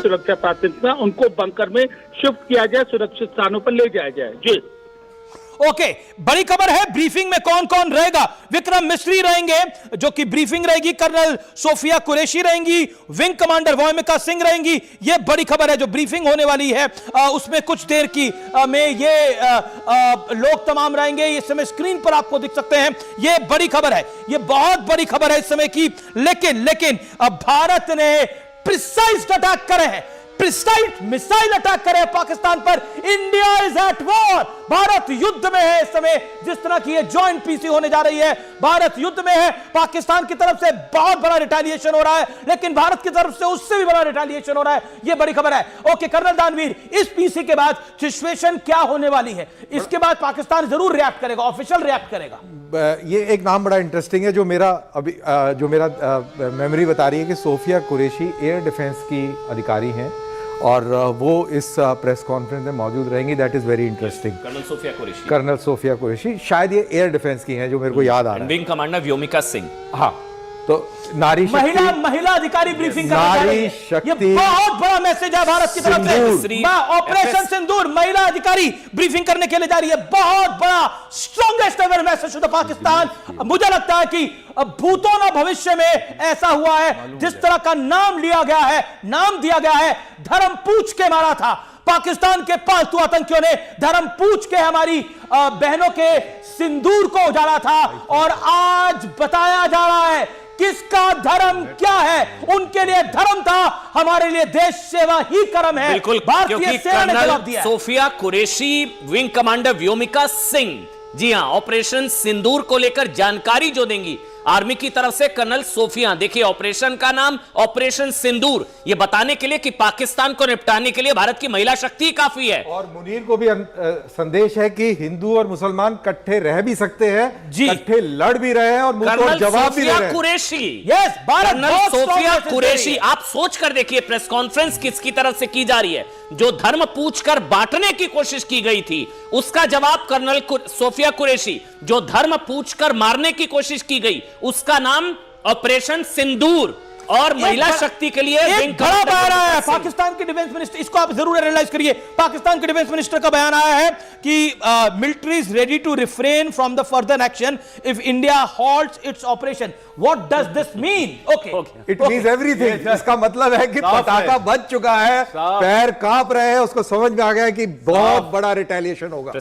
सुरक्षा प्राथमिकता, उनको बंकर में शिफ्ट किया जाए, सुरक्षित स्थानों पर ले जाया जाए। जी ओके, बड़ी खबर है। ब्रीफिंग में कौन कौन रहेगा? विक्रम मिस्री रहेंगे, जो कि ब्रीफिंग रहेगी। कर्नल सोफिया कुरैशी रहेंगी, विंग कमांडर व्योमिका सिंह रहेंगी। यह बड़ी खबर है जो ब्रीफिंग होने वाली है। उसमें कुछ देर की में ये लोग तमाम रहेंगे। इस समय स्क्रीन पर आपको दिख सकते हैं। यह बड़ी खबर है, यह बहुत बड़ी खबर है इस समय की। लेकिन अब भारत ने प्रिसाइज अटैक करे हैं, प्रिसाइज मिसाइल अटैक करे पाकिस्तान पर। India is at war, Bharat युद्ध में है इस समय। जिस तरह की ये जॉइंट पीसी होने जा रही है, भारत युद्ध में है। पाकिस्तान की तरफ से बहुत बड़ा रिटेलिएशन हो रहा है, लेकिन भारत की तरफ से उससे भी बड़ा रिटेलिएशन हो रहा है। ये बड़ी खबर है। ओके कर्नल दानवीर, इस पीसी के बाद सिचुएशन क्या होने वाली है? इसके बाद पाकिस्तान जरूर रिएक्ट करेगा, ऑफिशियल रिएक्ट करेगा। ये एक नाम बड़ा इंटरेस्टिंग है जो मेरा मेमोरी बता रही है कि सोफिया कुरैशी एयर डिफेंस की अधिकारी हैं और वो इस प्रेस कॉन्फ्रेंस में मौजूद रहेंगी। That is very interesting. Colonel Sofiya Qureshi शायद ये एयर डिफेंस की हैं, जो मेरे को याद आ रहा है। Wing commander Vyomika Singh. हाँ, तो नारी महिला अधिकारी ब्रीफिंग कर रही है। ये बहुत बड़ा मैसेज है भारत की तरफ से। ऑपरेशन सिंदूर, महिला अधिकारी ब्रीफिंग करने के लिए जा रही है। बहुत बड़ा strongest ever message to Pakistan. मुझे लगता है कि भूतों न भविष्य में ऐसा हुआ है। जिस तरह का नाम लिया गया है, नाम दिया गया है, धर्म पूछ के मारा था पाकिस्तान के पालतू आतंकियों ने। धर्म पूछ के हमारी बहनों के सिंदूर को उजाड़ा था, और आज बताया जा रहा है किसका धर्म क्या है। उनके लिए धर्म था, हमारे लिए देश सेवा ही कर्म है। बिल्कुल, भारतीय सेना ने जवाब दिया। सोफिया कुरैशी, विंग कमांडर व्योमिका सिंह, जी हां, ऑपरेशन सिंदूर को लेकर जानकारी जो देंगी आर्मी की तरफ से कर्नल सोफिया। देखिए ऑपरेशन का नाम ऑपरेशन सिंदूर, यह बताने के लिए कि पाकिस्तान को निपटाने के लिए भारत की महिला शक्ति काफी है। और मुनीर को भी संदेश है कि हिंदू और मुसलमान इकट्ठे रह भी सकते हैं, इकट्ठे लड़ भी रहे हैं और मुंह जवाब भी दे रहे हैं। कुरैशी, यस, कर्नल सोफिया कुरैशी, आप सोच कर देखिए प्रेस कॉन्फ्रेंस किसकी तरफ से की जा रही है। जो धर्म पूछकर बांटने की कोशिश की गई थी, उसका जवाब कर्नल सोफिया कुरैशी। जो धर्म पूछकर मारने की कोशिश की गई, उसका नाम ऑपरेशन सिंदूर। और महिला शक्ति के लिए एक बड़ा बयान आया है पाकिस्तान के डिफेंस मिनिस्टर, इसको आप जरूर एनालाइज करिए। पाकिस्तान के डिफेंस मिनिस्टर का बयान आया है कि military is ready to refrain from the further action if India halts its operation. What does this mean? Okay, it means everything. इसका मतलब है कि पटाखा बज चुका है, पैर कांप रहे हैं, उसको समझ में आ गया है कि बहुत बड़ा रिटेलिएशन होगा।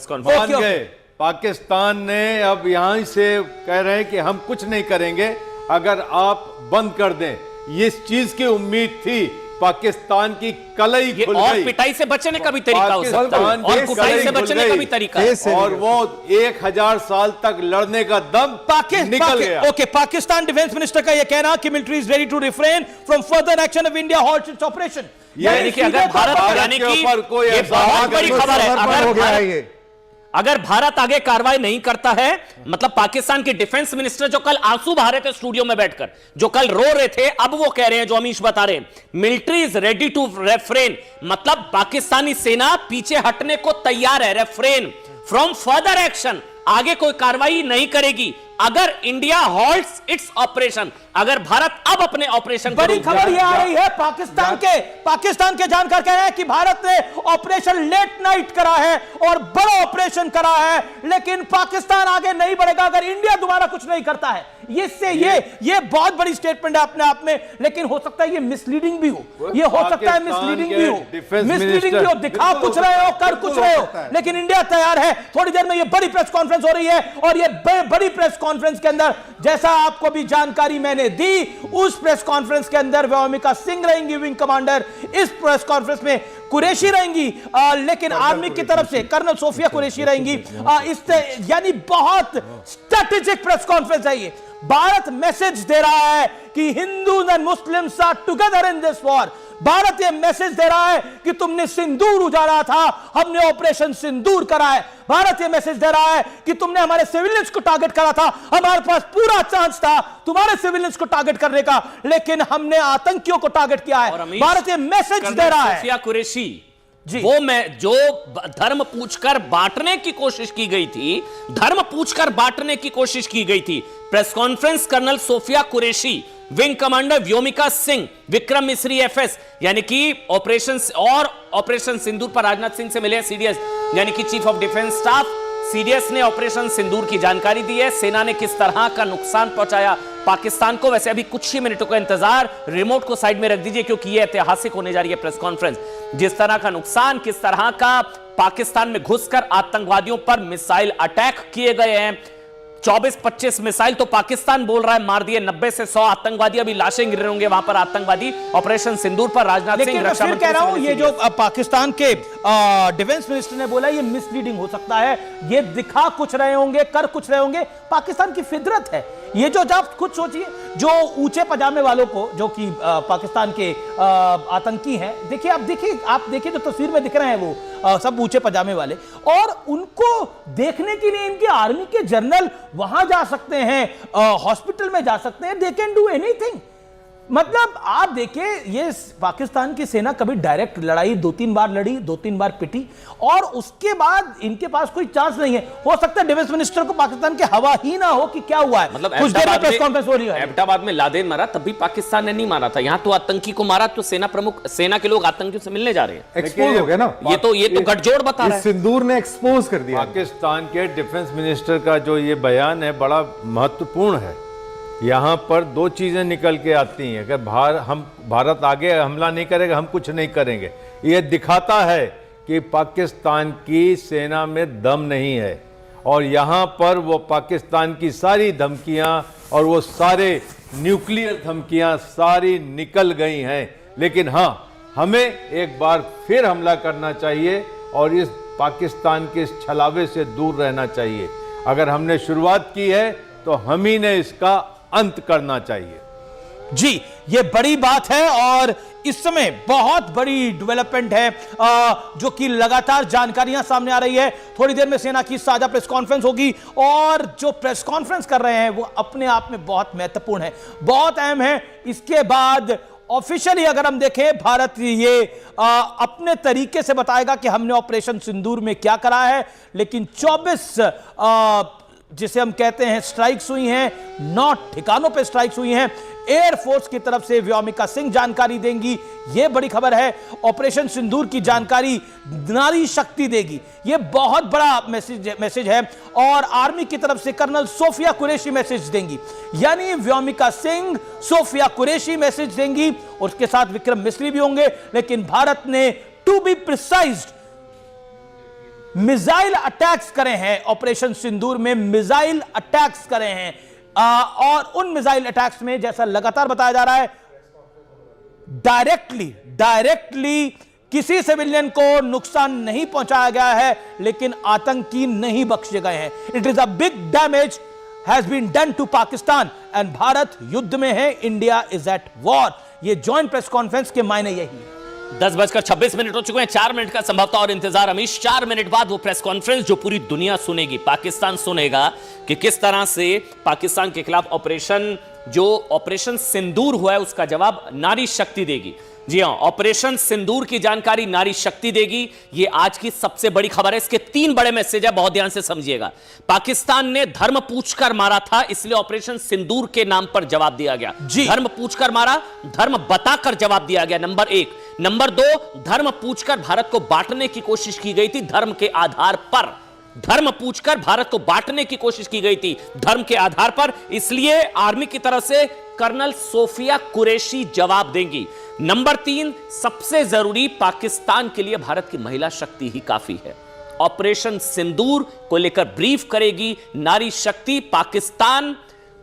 पाकिस्तान ने अब यहां से कह रहे हैं कि हम कुछ नहीं करेंगे अगर आप बंद कर दें। ये इस चीज की उम्मीद थी, पाकिस्तान की कलई खुल गई। और पिटाई से बचने का भी तरीका हो सकता है, और कुटाई से बचने का भी तरीका है। और वो 1000 साल तक लड़ने का दम निकल गया। ओके, पाकिस्तान डिफेंस मिनिस्टर का यह कहना कि military is ready to refrain from further action of India halts its operation. यानी कि अगर भारत गिराने की ये बहुत बड़ी खबर है। अगर भारत आगे कार्रवाई नहीं करता है, मतलब पाकिस्तान के डिफेंस मिनिस्टर जो कल आंसू बहा रहे थे स्टूडियो में बैठकर, जो कल रो रहे थे, अब वो कह रहे हैं, जो अमीश बता रहे हैं, military is ready to refrain, मतलब पाकिस्तानी सेना पीछे हटने को तैयार है। रेफ्रेन फ्रॉम फर्दर एक्शन, आगे कोई कार्रवाई नहीं करेगी अगर इंडिया हॉल्ट्स इट्स ऑपरेशन। अगर भारत अब अपने ऑपरेशन, बड़ी खबर यह आ रही है पाकिस्तान के जानकार कह रहे हैं कि भारत ने ऑपरेशन लेट नाइट करा है और बड़ा ऑपरेशन करा है, लेकिन पाकिस्तान आगे नहीं बढ़ेगा अगर इंडिया दोबारा कुछ नहीं करता है। ये बहुत बड़ी स्टेटमेंट है अपने आप में, लेकिन हो सकता है ये मिसलीडिंग भी हो। ये हो सकता है मिसलीडिंग भी हो, दिखा कुछ रहे हो, कर कुछ रहे हो, लेकिन इंडिया तैयार है। थोड़ी देर में ये बड़ी प्रेस कॉन्फ्रेंस हो रही है, और ये बड़ी प्रेस कॉन्फ्रेंस के अंदर जैसा आपको भी जानकारी मैंने दी, उस प्रेस कॉन्फ्रेंस के अंदर व्योमिका सिंह रहेंगी विंग कमांडर, इस प्रेस कॉन्फ्रेंस में कुरैशी रहेंगी, लेकिन आर्मी की तरफ से कर्नल सोफिया कुरैशी रहेंगी। यानी बहुत स्ट्रेटेजिक प्रेस कॉन्फ्रेंस है ये। भारत मैसेज दे रहा है कि Hindus and Muslims are together in this war. Bharat ये मैसेज दे रहा है कि तुमने सिंदूर उजाड़ा था, हमने ऑपरेशन सिंदूर करा है। भारत ये मैसेज दे रहा है कि तुमने हमारे सिविलियंस को टारगेट करा था, हमारे पास पूरा चांस था तुम्हारे सिविलियंस को टारगेट करने का, लेकिन हमने आतंकियों को टारगेट किया है। भारत ये मैसेज दे रहा है। सोफिया कुरैशी वो मैं जो धर्म पूछकर बांटने की कोशिश की गई थी, धर्म पूछकर बांटने की कोशिश की गई थी। Press conference colonel Sofiya Qureshi wing commander Vyomika Singh, Vikram Misri FS यानी कि ऑपरेशन सिंदूर पर राजनाथ सिंह से मिले हैं सीडीएस यानी कि chief of defence staff. CDS ने ऑपरेशन सिंदूर की जानकारी दी है। सेना ने किस तरह का नुकसान पहुंचाया पाकिस्तान को। वैसे अभी कुछ ही मिनटों का इंतजार, रिमोट को साइड में रख दीजिए क्योंकि यह ऐतिहासिक होने जा रही है प्रेस कॉन्फ्रेंस। जिस तरह का नुकसान, किस तरह का पाकिस्तान में घुसकर आतंकवादियों पर मिसाइल अटैक किए गए हैं। 24-25 मिसाइल तो पाकिस्तान बोल रहा है मार दिए, 90 से 100 आतंकवादी, अभी लाशें गिर रहे होंगे वहां पर आतंकवादी। ऑपरेशन सिंदूर पर राजनाथ सिंह रक्षा मंत्री कह रहा हूं, ये जो पाकिस्तान के डिफेंस मिनिस्टर ने बोला ये मिसलीडिंग हो सकता है, ये दिखा कुछ रहे होंगे, कर कुछ रहे होंगे, पाकिस्तान की फितरत है ये। जो आप खुद सोचिए, जो ऊंचे पजामे वालों को, जो कि पाकिस्तान के आतंकी हैं, देखिए आप देखिए जो तस्वीर में दिख रहे हैं वो सब ऊंचे पजामे वाले, और उनको देखने के लिए इनके आर्मी के जनरल वहां जा सकते हैं, हॉस्पिटल में जा सकते हैं, दे कैन डू एनीथिंग। मतलब आप देखिए, ये पाकिस्तान की सेना कभी डायरेक्ट लड़ाई 2-3 बार लड़ी, 2-3 बार पिटी, और उसके बाद इनके पास कोई चांस नहीं है। हो सकता है डिफेंस मिनिस्टर को पाकिस्तान के हवा ही ना हो कि क्या हुआ है। मतलब कुछ देर में प्रेस कॉन्फ्रेंस हो रही है। एबटाबाद में लादेन मारा, तब भी पाकिस्तान ने नहीं मारा था। यहां तो आतंकी को मारा तो सेना के लोग आतंकियों से मिलने जा रहे हैं। एक्सपोज हो गया ना, ये तो गठजोड़ बता रहा है। सिंदूर ने एक्सपोज कर दिया। पाकिस्तान के डिफेंस मिनिस्टर का जो ये बयान है बड़ा महत्वपूर्ण है। यहाँ पर दो चीज़ें निकल के आती हैं कि भारत आगे हमला नहीं करेगा, हम कुछ नहीं करेंगे। ये दिखाता है कि पाकिस्तान की सेना में दम नहीं है, और यहाँ पर वो पाकिस्तान की सारी धमकियाँ और वो सारे न्यूक्लियर धमकियाँ सारी निकल गई हैं। लेकिन हाँ, हमें एक बार फिर हमला करना चाहिए और इस पाकिस्तान के इस छलावे से दूर रहना चाहिए। अगर हमने शुरुआत की है तो हम ही ने इसका अंत करना चाहिए। जी, ये बड़ी बात है और इस समय बहुत बड़ी डेवलपमेंट है, जो कि लगातार जानकारियां सामने आ रही है। थोड़ी देर में सेना की साझा प्रेस कॉन्फ्रेंस होगी, और जो प्रेस कॉन्फ्रेंस कर रहे हैं वो अपने आप में बहुत महत्वपूर्ण है, बहुत अहम है। इसके बाद ऑफिशियली अगर हम देखें, भारत ये अपने तरीके से बताएगा कि हमने ऑपरेशन सिंदूर में क्या करा है, लेकिन 24 जिसे हम कहते हैं स्ट्राइक्स हुई हैं, 9 ठिकानों पे स्ट्राइक्स हुई हैं। एयरफोर्स की तरफ से व्योमिका सिंह जानकारी देंगी, यह बड़ी खबर है। ऑपरेशन सिंदूर की जानकारी नारी शक्ति देगी, यह बहुत बड़ा मैसेज है। और आर्मी की तरफ से कर्नल सोफिया कुरैशी मैसेज देंगी, यानी व्योमिका सिंह सोफिया कुरैशी मैसेज देंगी, और उसके साथ विक्रम मिस्री भी होंगे। लेकिन भारत ने to be precised missile attacks करे हैं, ऑपरेशन सिंदूर में मिसाइल अटैक्स करे हैं, और उन मिसाइल अटैक्स में जैसा लगातार बताया जा रहा है, डायरेक्टली किसी सिविलियन को नुकसान नहीं पहुंचाया गया है, लेकिन आतंकी नहीं बख्शे गए हैं। It is a big damage has been done to Pakistan, and Bharat युद्ध में है, इंडिया इज एट वॉर। ये जॉइंट प्रेस कॉन्फ्रेंस के मायने यही है। 10:26 हो चुके हैं, 4 मिनट का संभवतः और इंतजार अमीश। 4 मिनट बाद वो प्रेस कॉन्फ्रेंस जो पूरी दुनिया सुनेगी, पाकिस्तान सुनेगा कि किस तरह से पाकिस्तान के खिलाफ ऑपरेशन सिंदूर हुआ है, उसका जवाब नारी शक्ति देगी। जी हां, ऑपरेशन सिंदूर की जानकारी नारी शक्ति देगी। यह आज की सबसे बड़ी खबर है। इसके 3 बड़े मैसेज है, बहुत ध्यान से समझिएगा। पाकिस्तान ने धर्म पूछकर मारा था, इसलिए ऑपरेशन सिंदूर के नाम पर जवाब दिया गया। धर्म पूछकर मारा, धर्म बताकर जवाब दिया गया, नंबर 1। नंबर 2, धर्म पूछकर भारत को बांटने की कोशिश की गई थी, धर्म के आधार पर। धर्म पूछकर भारत को बांटने की कोशिश की गई थी धर्म के आधार पर, इसलिए आर्मी की तरफ से कर्नल सोफिया कुरैशी जवाब देंगी। नंबर 3, सबसे जरूरी, पाकिस्तान के लिए भारत की महिला शक्ति ही काफी है। ऑपरेशन सिंदूर को लेकर ब्रीफ करेगी नारी शक्ति। पाकिस्तान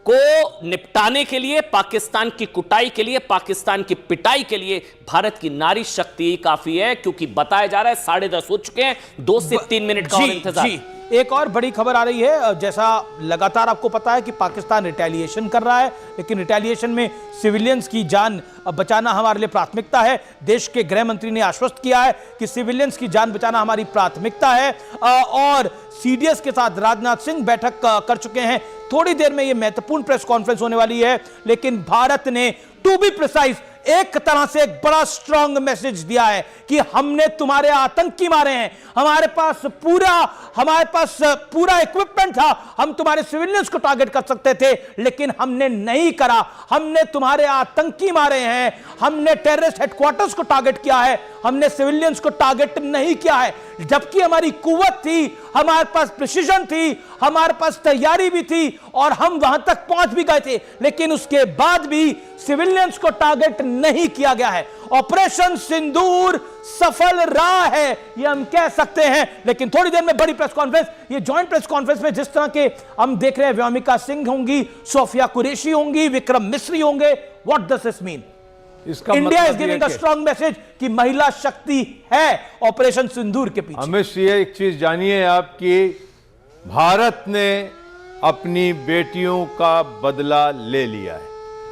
को निपटाने के लिए, पाकिस्तान की कुटाई के लिए, पाकिस्तान की पिटाई के लिए भारत की नारी शक्ति काफी है, क्योंकि बताया जा रहा है 10:30 हो चुके हैं, 2 से 3 मिनट का और इंतजार। एक और बड़ी खबर आ रही है, जैसा लगातार आपको पता है कि पाकिस्तान रिटेलिएशन कर रहा है, लेकिन रिटेलिएशन में सिविलियंस की जान बचाना हमारे लिए प्राथमिकता है। देश के गृह मंत्री ने आश्वस्त किया है कि सिविलियंस की जान बचाना हमारी प्राथमिकता है, और सीडीएस के साथ राजनाथ सिंह बैठक कर चुके हैं। थोड़ी देर में यह महत्वपूर्ण प्रेस कॉन्फ्रेंस होने वाली है, लेकिन भारत ने टू बी प्रिसाइज एक तरह से एक बड़ा स्ट्रांग मैसेज दिया है कि हमने तुम्हारे आतंकी मारे हैं, हमारे पास पूरा इक्विपमेंट था, हम तुम्हारे सिविलियंस को टारगेट कर सकते थे, लेकिन हमने नहीं करा। हमने तुम्हारे आतंकी मारे हैं, हमने टेररिस्ट हेडक्वार्टर्स को टारगेट किया है, हमने सिविलियंस को टारगेट नहीं किया है। जबकि हमारी कुव्वत थी, हमारे पास प्रिसीजन थी, हमारे पास तैयारी भी थी और हम वहां तक पहुंच भी गए थे, लेकिन उसके बाद भी सिविलियंस को टारगेट नहीं किया गया है। ऑपरेशन सिंदूर सफल रहा है, ये हम कह सकते हैं। लेकिन थोड़ी देर में बड़ी प्रेस कॉन्फ्रेंस, ये जॉइंट प्रेस कॉन्फ्रेंस में जिस तरह के हम देख रहे हैं, व्योमिका सिंह होंगी, सोफिया कुरैशी होंगी, विक्रम मिस्री होंगे, व्हाट डज दिस मीन? इसका इंडिया इज मतलब गिविंग अ स्ट्रांग मैसेज कि महिला शक्ति है ऑपरेशन सिंदूर के पीछे। हमें ये एक चीज जानिए आप कि भारत ने अपनी बेटियों का बदला ले लिया है।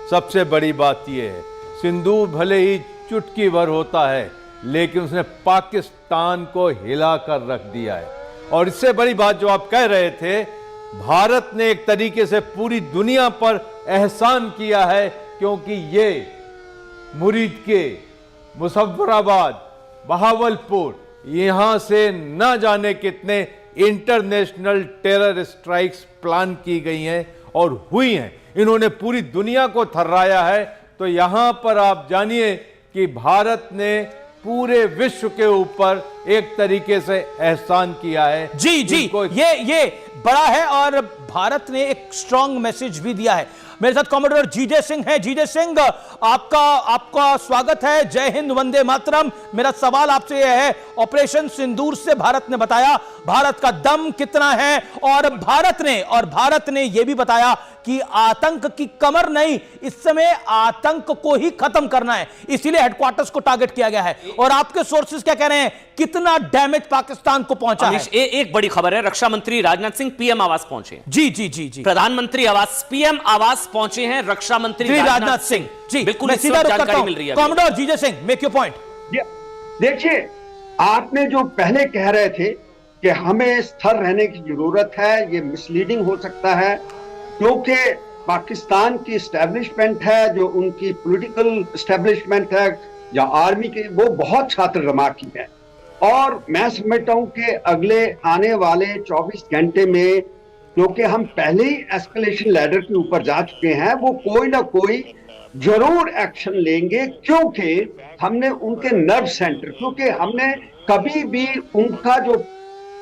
सबसे बड़ी बात यह है, सिंदूर भले ही चुटकी भर होता है, लेकिन उसने पाकिस्तान को हिलाकर रख दिया है। और इससे बड़ी बात जो आप कह रहे थे, भारत ने एक तरीके से पूरी दुनिया पर एहसान किया है, क्योंकि ये मुरीद के, मुजफ्फराबाद, बहावलपुर, यहां से न जाने कितने इंटरनेशनल टेरर स्ट्राइक्स प्लान की गई हैं और हुई हैं। इन्होंने पूरी दुनिया को थर्राया है। तो यहां पर आप जानिए कि भारत ने पूरे विश्व के ऊपर एक तरीके से एहसान किया है। जी ये बड़ा है और भारत ने एक स्ट्रांग मैसेज भी दिया है। मेरे साथ कॉमोडोर जीजे सिंह हैं। जीजे सिंह, आपका स्वागत है। जय हिंद, वंदे मातरम। मेरा सवाल आपसे यह है, ऑपरेशन सिंदूर से भारत ने बताया भारत का दम कितना है, और भारत ने यह भी बताया कि आतंक की कमर नहीं, इस समय आतंक को ही खत्म करना है, इसीलिए हेडक्वार्टर्स को टारगेट किया गया है। और आपके सोर्सेज क्या कह रहे हैं, कितना डैमेज पाकिस्तान को पहुंचा है? एक बड़ी खबर है, रक्षा मंत्री राजनाथ सिंह पीएम आवास पहुंचे। जी। प्रधानमंत्री आवास, पीएम आवास पहुंचे हैं रक्षा मंत्री राजनाथ सिंह। जी, बिल्कुल, मैं सीधा जानकारी मिल रही है। कॉमोडोर जीजे सिंह, मेक योर पॉइंट। देखिए, आपने जो पहले कह रहे थे कि हमें स्थिर रहने की जरूरत है, ये मिसलीडिंग हो सकता है, क्योंकि पाकिस्तान की एस्टेब्लिशमेंट है, जो उनकी पॉलिटिकल एस्टेब्लिशमेंट है या आर्मी की, वो बहुत छात्र दिमागी है। और मैं समझता हूं कि अगले आने वाले 24 घंटे में, क्योंकि हम पहले ही एस्केलेशन लैडर के ऊपर जा चुके हैं, वो कोई ना कोई जरूर एक्शन लेंगे, क्योंकि हमने उनके नर्व सेंटर, क्योंकि हमने कभी भी उनका जो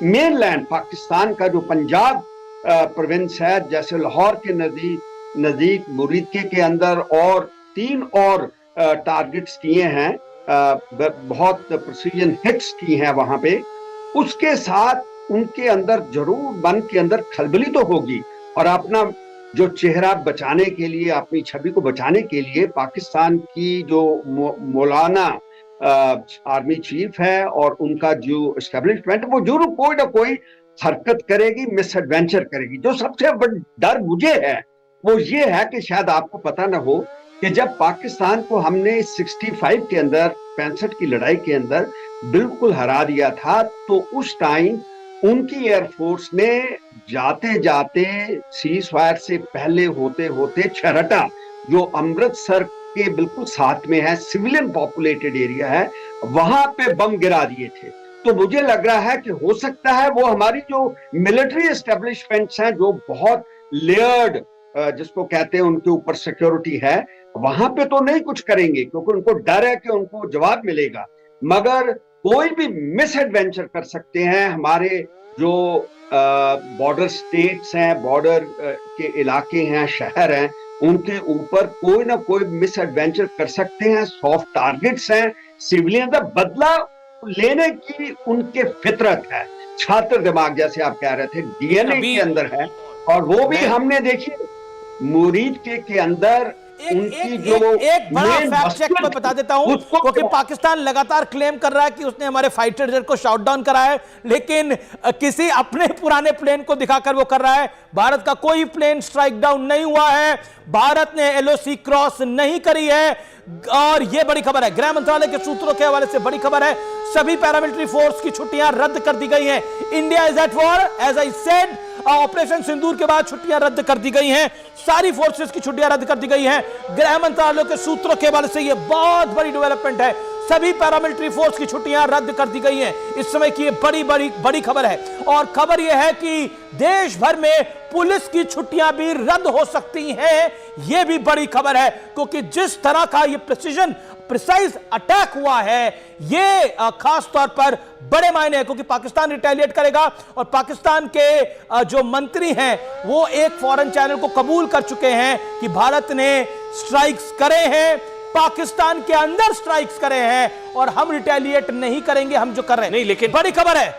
मेन लैंड पाकिस्तान का जो पंजाब प्रोविंस है, जैसे लाहौर के नजदीक मुरीदके के अंदर और 3 और टारगेट्स किए हैं, बहुत प्रिसीजन हिट्स की हैं वहां पे, उसके साथ उनके अंदर जरूर मन के अंदर खलबली तो होगी। और अपना जो चेहरा बचाने के लिए, अपनी छवि को बचाने के लिए, पाकिस्तान की जो मौलाना आर्मी चीफ है और उनका जो एस्टेब्लिशमेंट, वो जरूर कोई ना कोई हरकत करेगी, मिस एडवेंचर करेगी। जो सबसे बड़ा डर मुझे है वो ये है कि शायद आपको पता ना हो कि जब पाकिस्तान को हमने 65 के अंदर, 65 की लड़ाई के अंदर बिल्कुल हरा दिया था, तो उस टाइम उनकी एयरफोर्स ने जाते जाते सीज फायर से पहले होते होते छरटा, जो अमृतसर के बिल्कुल साथ में है, सिविलियन पॉपुलेटेड एरिया है, वहां पे बम गिरा दिए थे। तो मुझे लग रहा है कि हो सकता है वो हमारी जो मिलिट्री एस्टेब्लिशमेंट्स हैं, जो बहुत लेयर्ड, जिसको कहते हैं, उनके ऊपर सिक्योरिटी है, वहां पे तो नहीं कुछ करेंगे, क्योंकि उनको डर है कि उनको जवाब मिलेगा, मगर कोई भी मिस एडवेंचर कर सकते हैं। हमारे जो बॉर्डर स्टेट्स हैं, बॉर्डर के इलाके हैं, शहर हैं, उनके ऊपर कोई ना कोई मिस एडवेंचर कर सकते हैं। सॉफ्ट टारगेट्स हैं, सिविलियन का बदला लेने की उनके फितरत है, छात्र दिमाग जैसे आप कह रहे थे, डीएनए के अंदर है। और वो भी हमने देखिए मुरीद के अंदर उनकी जो एक बड़ा फैक्ट चेक मैं बता देता हूं, क्योंकि पाकिस्तान लगातार क्लेम कर रहा है कि उसने हमारे फाइटर जेट को शॉट डाउन करा है, लेकिन किसी अपने पुराने प्लेन को दिखाकर वो कर रहा है। भारत का कोई प्लेन स्ट्राइक डाउन नहीं हुआ है, भारत ने एलओसी क्रॉस नहीं करी है। और यह बड़ी खबर है, गृह मंत्रालय के सूत्रों के हवाले से बड़ी खबर है, सभी पैरामिलिट्री फोर्स की छुट्टियां रद्द कर दी गई हैं। India is at war, as I said, operation Sindoor के बाद छुट्टियां रद्द कर दी गई हैं, सारी फोर्सेस की छुट्टियां रद्द कर दी गई हैं। गृह मंत्रालय के सूत्रों के हवाले से यह बहुत बड़ी डेवलपमेंट है, सभी पैरामिलिट्री फोर्स की छुट्टियां रद्द कर दी गई हैं। इस समय की यह बड़ी खबर है, और खबर यह है कि देश भर में पुलिस की छुट्टियां भी रद्द हो सकती हैं। यह भी बड़ी खबर है, क्योंकि जिस तरह का यह प्रिसाइज अटैक हुआ है, यह खास तौर पर बड़े मायने हैं, क्योंकि पाकिस्तान रिटेलिएट करेगा, और पाकिस्तान के जो मंत्री हैं वो एक फॉरेन चैनल को कबूल कर चुके हैं कि भारत ने स्ट्राइक्स करे हैं, पाकिस्तान के अंदर स्ट्राइक्स करे हैं, और हम रिटेलिएट नहीं करेंगे, हम जो कर रहे हैं। नहीं, लेकिन बड़ी खबर है।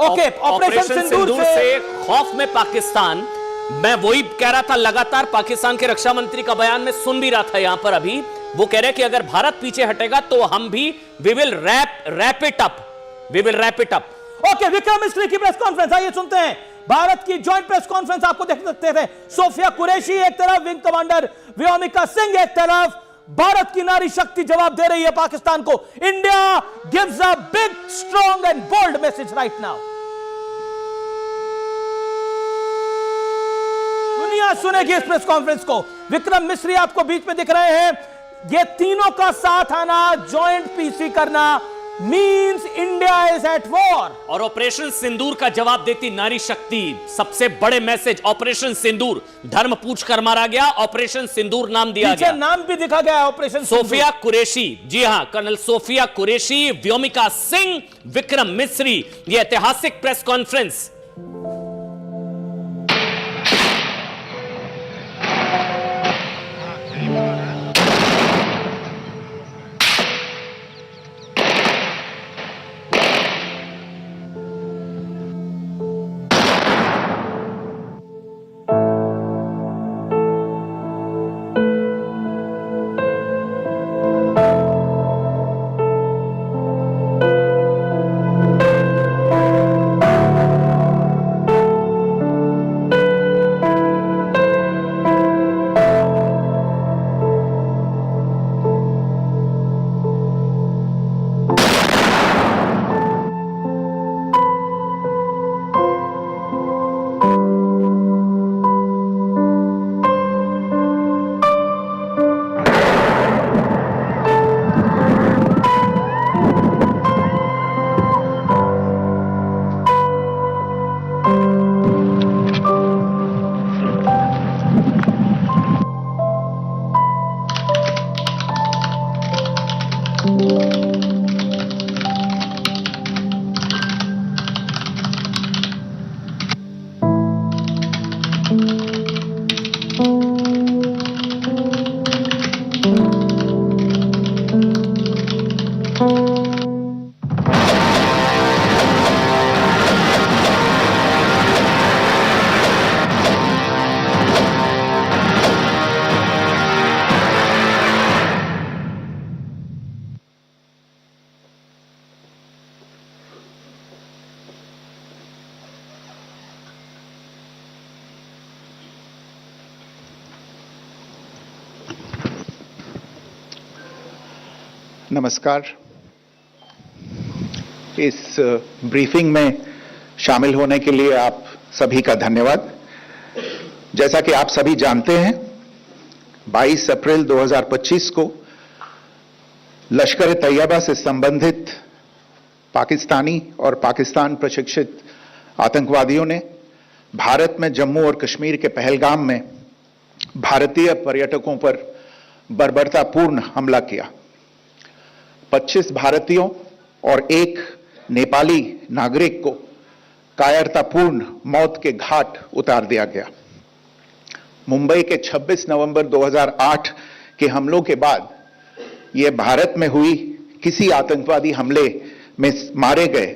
ओके, ऑपरेशन सिंदूर से खौफ में पाकिस्तान, मैं वही कह रहा था, लगातार पाकिस्तान के रक्षा मंत्री का बयान में सुन भी रहा था यहां पर अभी, वो कह रहे कि अगर भारत पीछे हटेगा तो हम भी we will wrap it up. Okay, Vikram Misri की प्रेस कॉन्फ्रेंस, आइए सुनते हैं भारत की जॉइंट प्रेस कॉन्फ्रेंस। आपको देख सकते थे सोफिया कुरैशी एक तरफ, विंग कमांडर व्योमिका सिंह एक तरफ। भारत की नारी शक्ति जवाब दे रही है पाकिस्तान को। India gives a big, strong and bold message right now. दुनिया सुनेगी इस प्रेस कॉन्फ्रेंस को। विक्रम मिस्री आपको बीच में दिख रहे हैं। ये तीनों का साथ आना, जॉइंट पीसी करना, means India is at war. और ऑपरेशन सिंदूर का जवाब देती नारी शक्ति, सबसे बड़े मैसेज। ऑपरेशन सिंदूर, धर्म पूछ कर मारा गया, ऑपरेशन सिंदूर नाम दिया गया, नाम भी दिखा गया ऑपरेशन सोफिया कुरैशी। जी हां, कर्नल सोफिया कुरैशी, व्योमिका सिंह, विक्रम मिस्री, यह ऐतिहासिक प्रेस कॉन्फ्रेंस। नमस्कार। इस ब्रीफिंग में शामिल होने के लिए आप सभी का धन्यवाद। जैसा कि आप सभी जानते हैं, 22 अप्रैल 2025 को लश्कर तैयबा से संबंधित पाकिस्तानी और पाकिस्तान प्रशिक्षित आतंकवादियों ने भारत में जम्मू और कश्मीर के पहलगाम में भारतीय पर्यटकों पर बर्बरतापूर्ण हमला किया। 25 भारतीयों और एक नेपाली नागरिक को कायरतापूर्ण मौत के घाट उतार दिया गया। मुंबई के 26 नवंबर 2008 के हमलों के बाद यह भारत में हुई किसी आतंकवादी हमले में मारे गए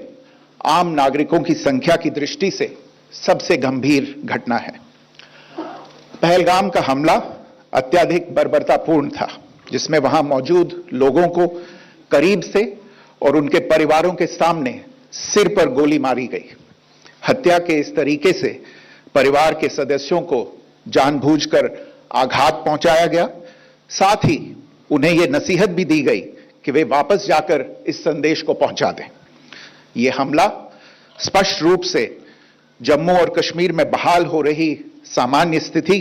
आम नागरिकों की संख्या की दृष्टि से सबसे गंभीर घटना है। पहलगाम का हमला अत्यधिक बर्बरतापूर्ण था, जिसमें वहां मौजूद लोगों को करीब से और उनके परिवारों के सामने सिर पर गोली मारी गई। हत्या के इस तरीके से परिवार के सदस्यों को जानबूझकर आघात पहुंचाया गया। साथ ही उन्हें यह नसीहत भी दी गई कि वे वापस जाकर इस संदेश को पहुंचा दें। यह हमला स्पष्ट रूप से जम्मू और कश्मीर में बहाल हो रही सामान्य स्थिति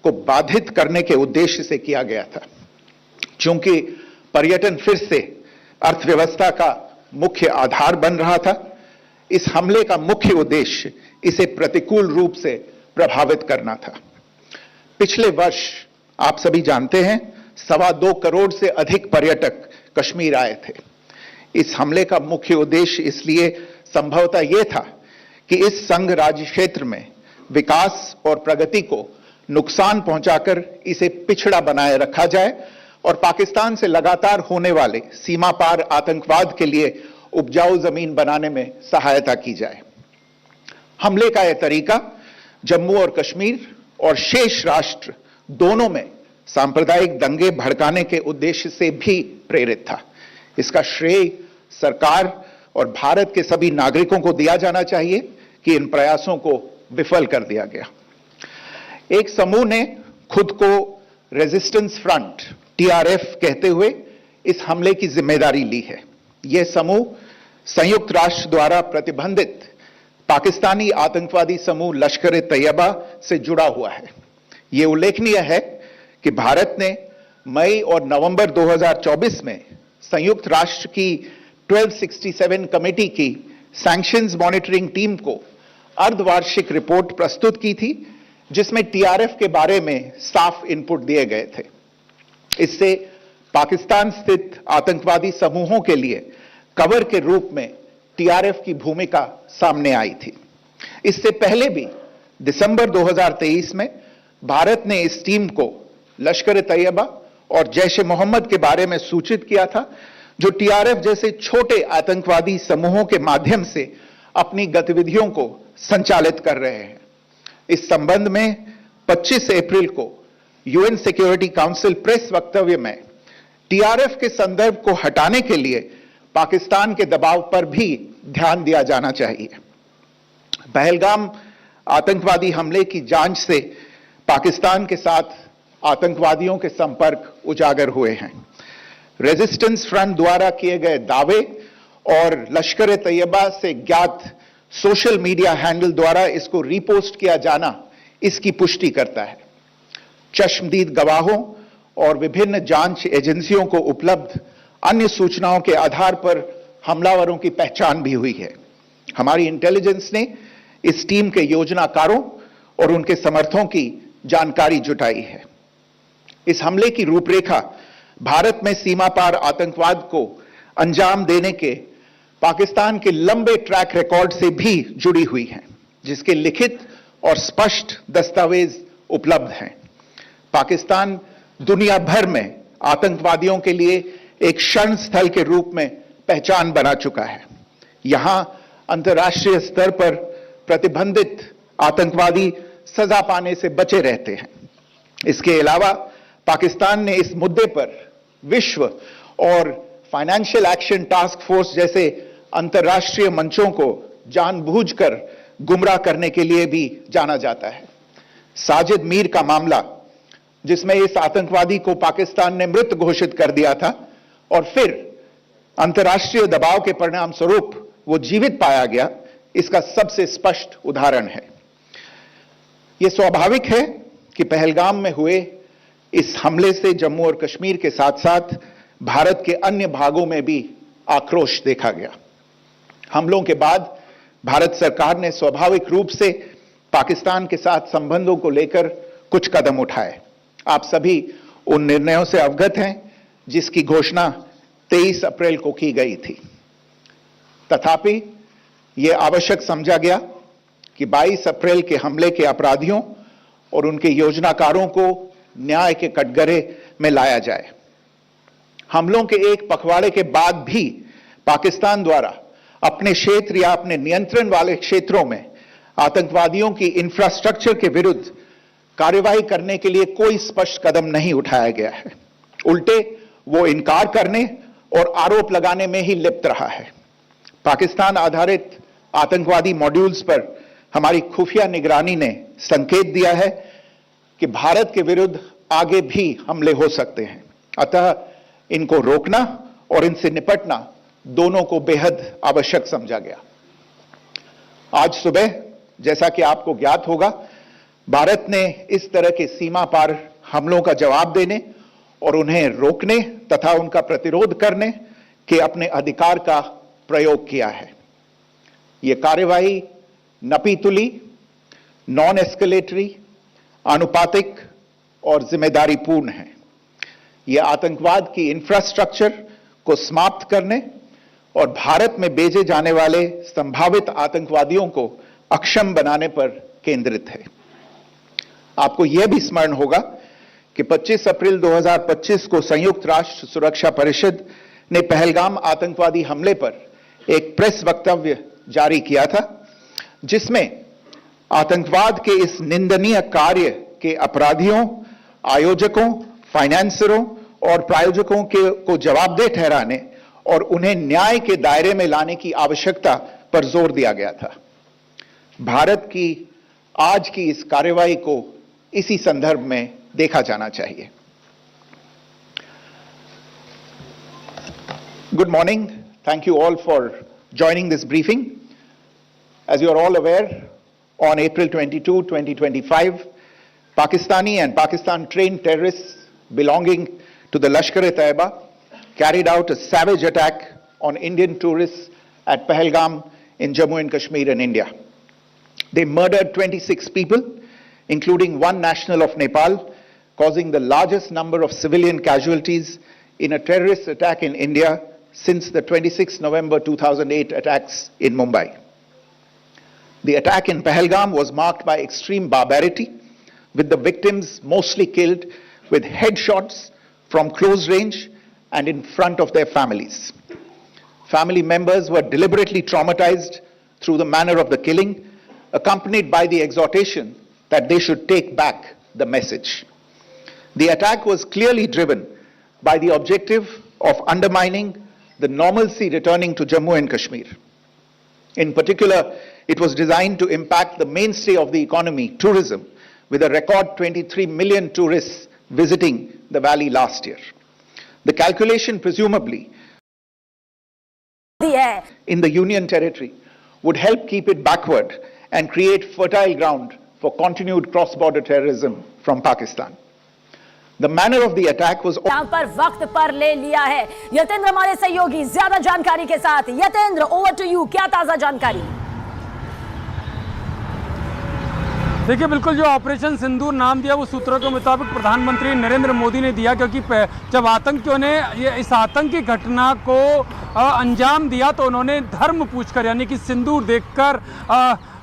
को बाधित करने के उद्देश्य से किया गया था। चूंकि पर्यटन फिर से अर्थव्यवस्था का मुख्य आधार बन रहा था, इस हमले का मुख्य उद्देश्य इसे प्रतिकूल रूप से प्रभावित करना था। पिछले वर्ष आप सभी जानते हैं 2.25 करोड़ से अधिक पर्यटक कश्मीर आए थे। इस हमले का मुख्य उद्देश्य इसलिए संभवतः यह था कि इस संघ राज्य क्षेत्र में विकास और प्रगति को नुकसान पहुंचाकर इसे पिछड़ा बनाए रखा जाए और पाकिस्तान से लगातार होने वाले सीमा पार आतंकवाद के लिए उपजाऊ जमीन बनाने में सहायता की जाए। हमले का यह तरीका जम्मू और कश्मीर और शेष राष्ट्र दोनों में सांप्रदायिक दंगे भड़काने के उद्देश्य से भी प्रेरित था। इसका श्रेय सरकार और भारत के सभी नागरिकों को दिया जाना चाहिए कि इन प्रयासों को विफल कर दिया गया। एक समूह ने खुद को रेजिस्टेंस फ्रंट TRF कहते हुए इस हमले की जिम्मेदारी ली है। यह समूह संयुक्त राष्ट्र द्वारा प्रतिबंधित पाकिस्तानी आतंकवादी समूह लश्कर ए तैयबा से जुड़ा हुआ है। यह उल्लेखनीय है कि भारत ने मई और नवंबर 2024 में संयुक्त राष्ट्र की 1267 कमेटी की सैंक्शंस मॉनिटरिंग टीम को अर्धवार्षिक रिपोर्ट प्रस्तुत की थी, जिसमें TRF के बारे में साफ इनपुट दिए गए थे। इससे पाकिस्तान स्थित आतंकवादी समूहों के लिए कवर के रूप में TRF की भूमिका सामने आई थी। इससे पहले भी दिसंबर 2023 में भारत ने इस टीम को लश्कर ए तैयबा और जैश ए मोहम्मद के बारे में सूचित किया था, जो TRF जैसे छोटे आतंकवादी समूहों के माध्यम से अपनी गतिविधियों को संचालित कर रहे हैं। इस संबंध में 25 अप्रैल को UN सिक्योरिटी काउंसिल प्रेस वक्तव्य में TRF के संदर्भ को हटाने के लिए पाकिस्तान के दबाव पर भी ध्यान दिया जाना चाहिए। पहलगाम आतंकवादी हमले की जांच से पाकिस्तान के साथ आतंकवादियों के संपर्क उजागर हुए हैं। रेजिस्टेंस फ्रंट द्वारा किए गए दावे और लश्कर ए तैयबा से ज्ञात सोशल मीडिया हैंडल द्वारा इसको रीपोस्ट किया जाना इसकी पुष्टि करता है। चश्मदीद गवाहों और विभिन्न जांच एजेंसियों को उपलब्ध अन्य सूचनाओं के आधार पर हमलावरों की पहचान भी हुई है। हमारी इंटेलिजेंस ने इस टीम के योजनाकारों और उनके समर्थकों की जानकारी जुटाई है। इस हमले की रूपरेखा भारत में सीमा पार आतंकवाद को अंजाम देने के पाकिस्तान के लंबे ट्रैक रिकॉर्ड से भी जुड़ी हुई है, जिसके लिखित और स्पष्ट दस्तावेज उपलब्ध हैं। पाकिस्तान दुनिया भर में आतंकवादियों के लिए एक शरण स्थल के रूप में पहचान बना चुका है। यहां अंतर्राष्ट्रीय स्तर पर प्रतिबंधित आतंकवादी सजा पाने से बचे रहते हैं। इसके अलावा पाकिस्तान ने इस मुद्दे पर विश्व और फाइनेंशियल एक्शन टास्क फोर्स जैसे अंतर्राष्ट्रीय मंचों को जानबूझकर गुमराह करने के लिए भी जाना जाता है। साजिद मीर का मामला, जिसमें इस आतंकवादी को पाकिस्तान ने मृत घोषित कर दिया था और फिर अंतर्राष्ट्रीय दबाव के परिणाम स्वरूप वो जीवित पाया गया, इसका सबसे स्पष्ट उदाहरण है। यह स्वाभाविक है कि पहलगाम में हुए इस हमले से जम्मू और कश्मीर के साथ साथ भारत के अन्य भागों में भी आक्रोश देखा गया। हमलों के बाद भारत सरकार ने स्वाभाविक रूप से पाकिस्तान के साथ संबंधों को लेकर कुछ कदम उठाए। आप सभी उन निर्णयों से अवगत हैं जिसकी घोषणा 23 अप्रैल को की गई थी। तथापि यह आवश्यक समझा गया कि 22 अप्रैल के हमले के अपराधियों और उनके योजनाकारों को न्याय के कटघरे में लाया जाए। हमलों के एक पखवाड़े के बाद भी पाकिस्तान द्वारा अपने क्षेत्र या अपने नियंत्रण वाले क्षेत्रों में आतंकवादियों की इंफ्रास्ट्रक्चर के विरुद्ध कार्रवाई करने के लिए कोई स्पष्ट कदम नहीं उठाया गया है। उल्टे वो इनकार करने और आरोप लगाने में ही लिप्त रहा है। पाकिस्तान आधारित आतंकवादी मॉड्यूल्स पर हमारी खुफिया निगरानी ने संकेत दिया है कि भारत के विरुद्ध आगे भी हमले हो सकते हैं। अतः इनको रोकना और इनसे निपटना दोनों को बेहद आवश्यक समझा गया। आज सुबह, जैसा कि आपको ज्ञात होगा, भारत ने इस तरह के सीमा पार हमलों का जवाब देने और उन्हें रोकने तथा उनका प्रतिरोध करने के अपने अधिकार का प्रयोग किया है। यह कार्यवाही नपीतुली, नॉन एस्केलेटरी, अनुपातिक और जिम्मेदारीपूर्ण है। यह आतंकवाद की इंफ्रास्ट्रक्चर को समाप्त करने और भारत में भेजे जाने वाले संभावित आतंकवादियों को अक्षम बनाने पर केंद्रित है। आपको यह भी स्मरण होगा कि 25 अप्रैल 2025 को संयुक्त राष्ट्र सुरक्षा परिषद ने पहलगाम आतंकवादी हमले पर एक प्रेस वक्तव्य जारी किया था, जिसमें आतंकवाद के इस निंदनीय कार्य के अपराधियों, आयोजकों, फाइनेंसरों और प्रायोजकों को जवाबदेह ठहराने और उन्हें न्याय के दायरे में लाने की आवश्यकता पर जोर दिया गया था। भारत की आज की इस कार्रवाई को इसी संदर्भ में देखा जाना चाहिए। Good morning. Thank you all for joining this briefing. As you are all aware, on April 22, 2025, Pakistani and Pakistan-trained terrorists belonging to the Lashkar-e-Taiba carried out a savage attack on Indian tourists at Pahalgam in Jammu and Kashmir in India. They murdered 26 people, including one national of Nepal, causing the largest number of civilian casualties in a terrorist attack in India since the 26 November 2008 attacks in Mumbai. The attack in Pahalgam was marked by extreme barbarity, with the victims mostly killed with headshots from close range and in front of their families. Family members were deliberately traumatized through the manner of the killing, accompanied by the exhortation that they should take back the message. The attack was clearly driven by the objective of undermining the normalcy returning to Jammu and Kashmir. In particular, it was designed to impact the mainstay of the economy, tourism, with a record 23 million tourists visiting the valley last year. The calculation presumably in the Union Territory would help keep it backward and create fertile ground for continued cross-border terrorism from Pakistan. The manner of the attack was यहाँ पर वक्त पर ले लिया है यतेंद्र हमारे सहयोगी ज्यादा जानकारी के साथ। यतेंद्र, ओवर टू यू, क्या ताजा जानकारी? देखिए, बिल्कुल जो ऑपरेशन सिंदूर नाम दिया वो सूत्रों के मुताबिक प्रधानमंत्री नरेंद्र मोदी ने दिया, क्योंकि जब आतंकियों ने इस आतंकी घटना को अंजाम दिया तो उन्होंने धर्म पूछकर, यानी कि सिंदूर देखकर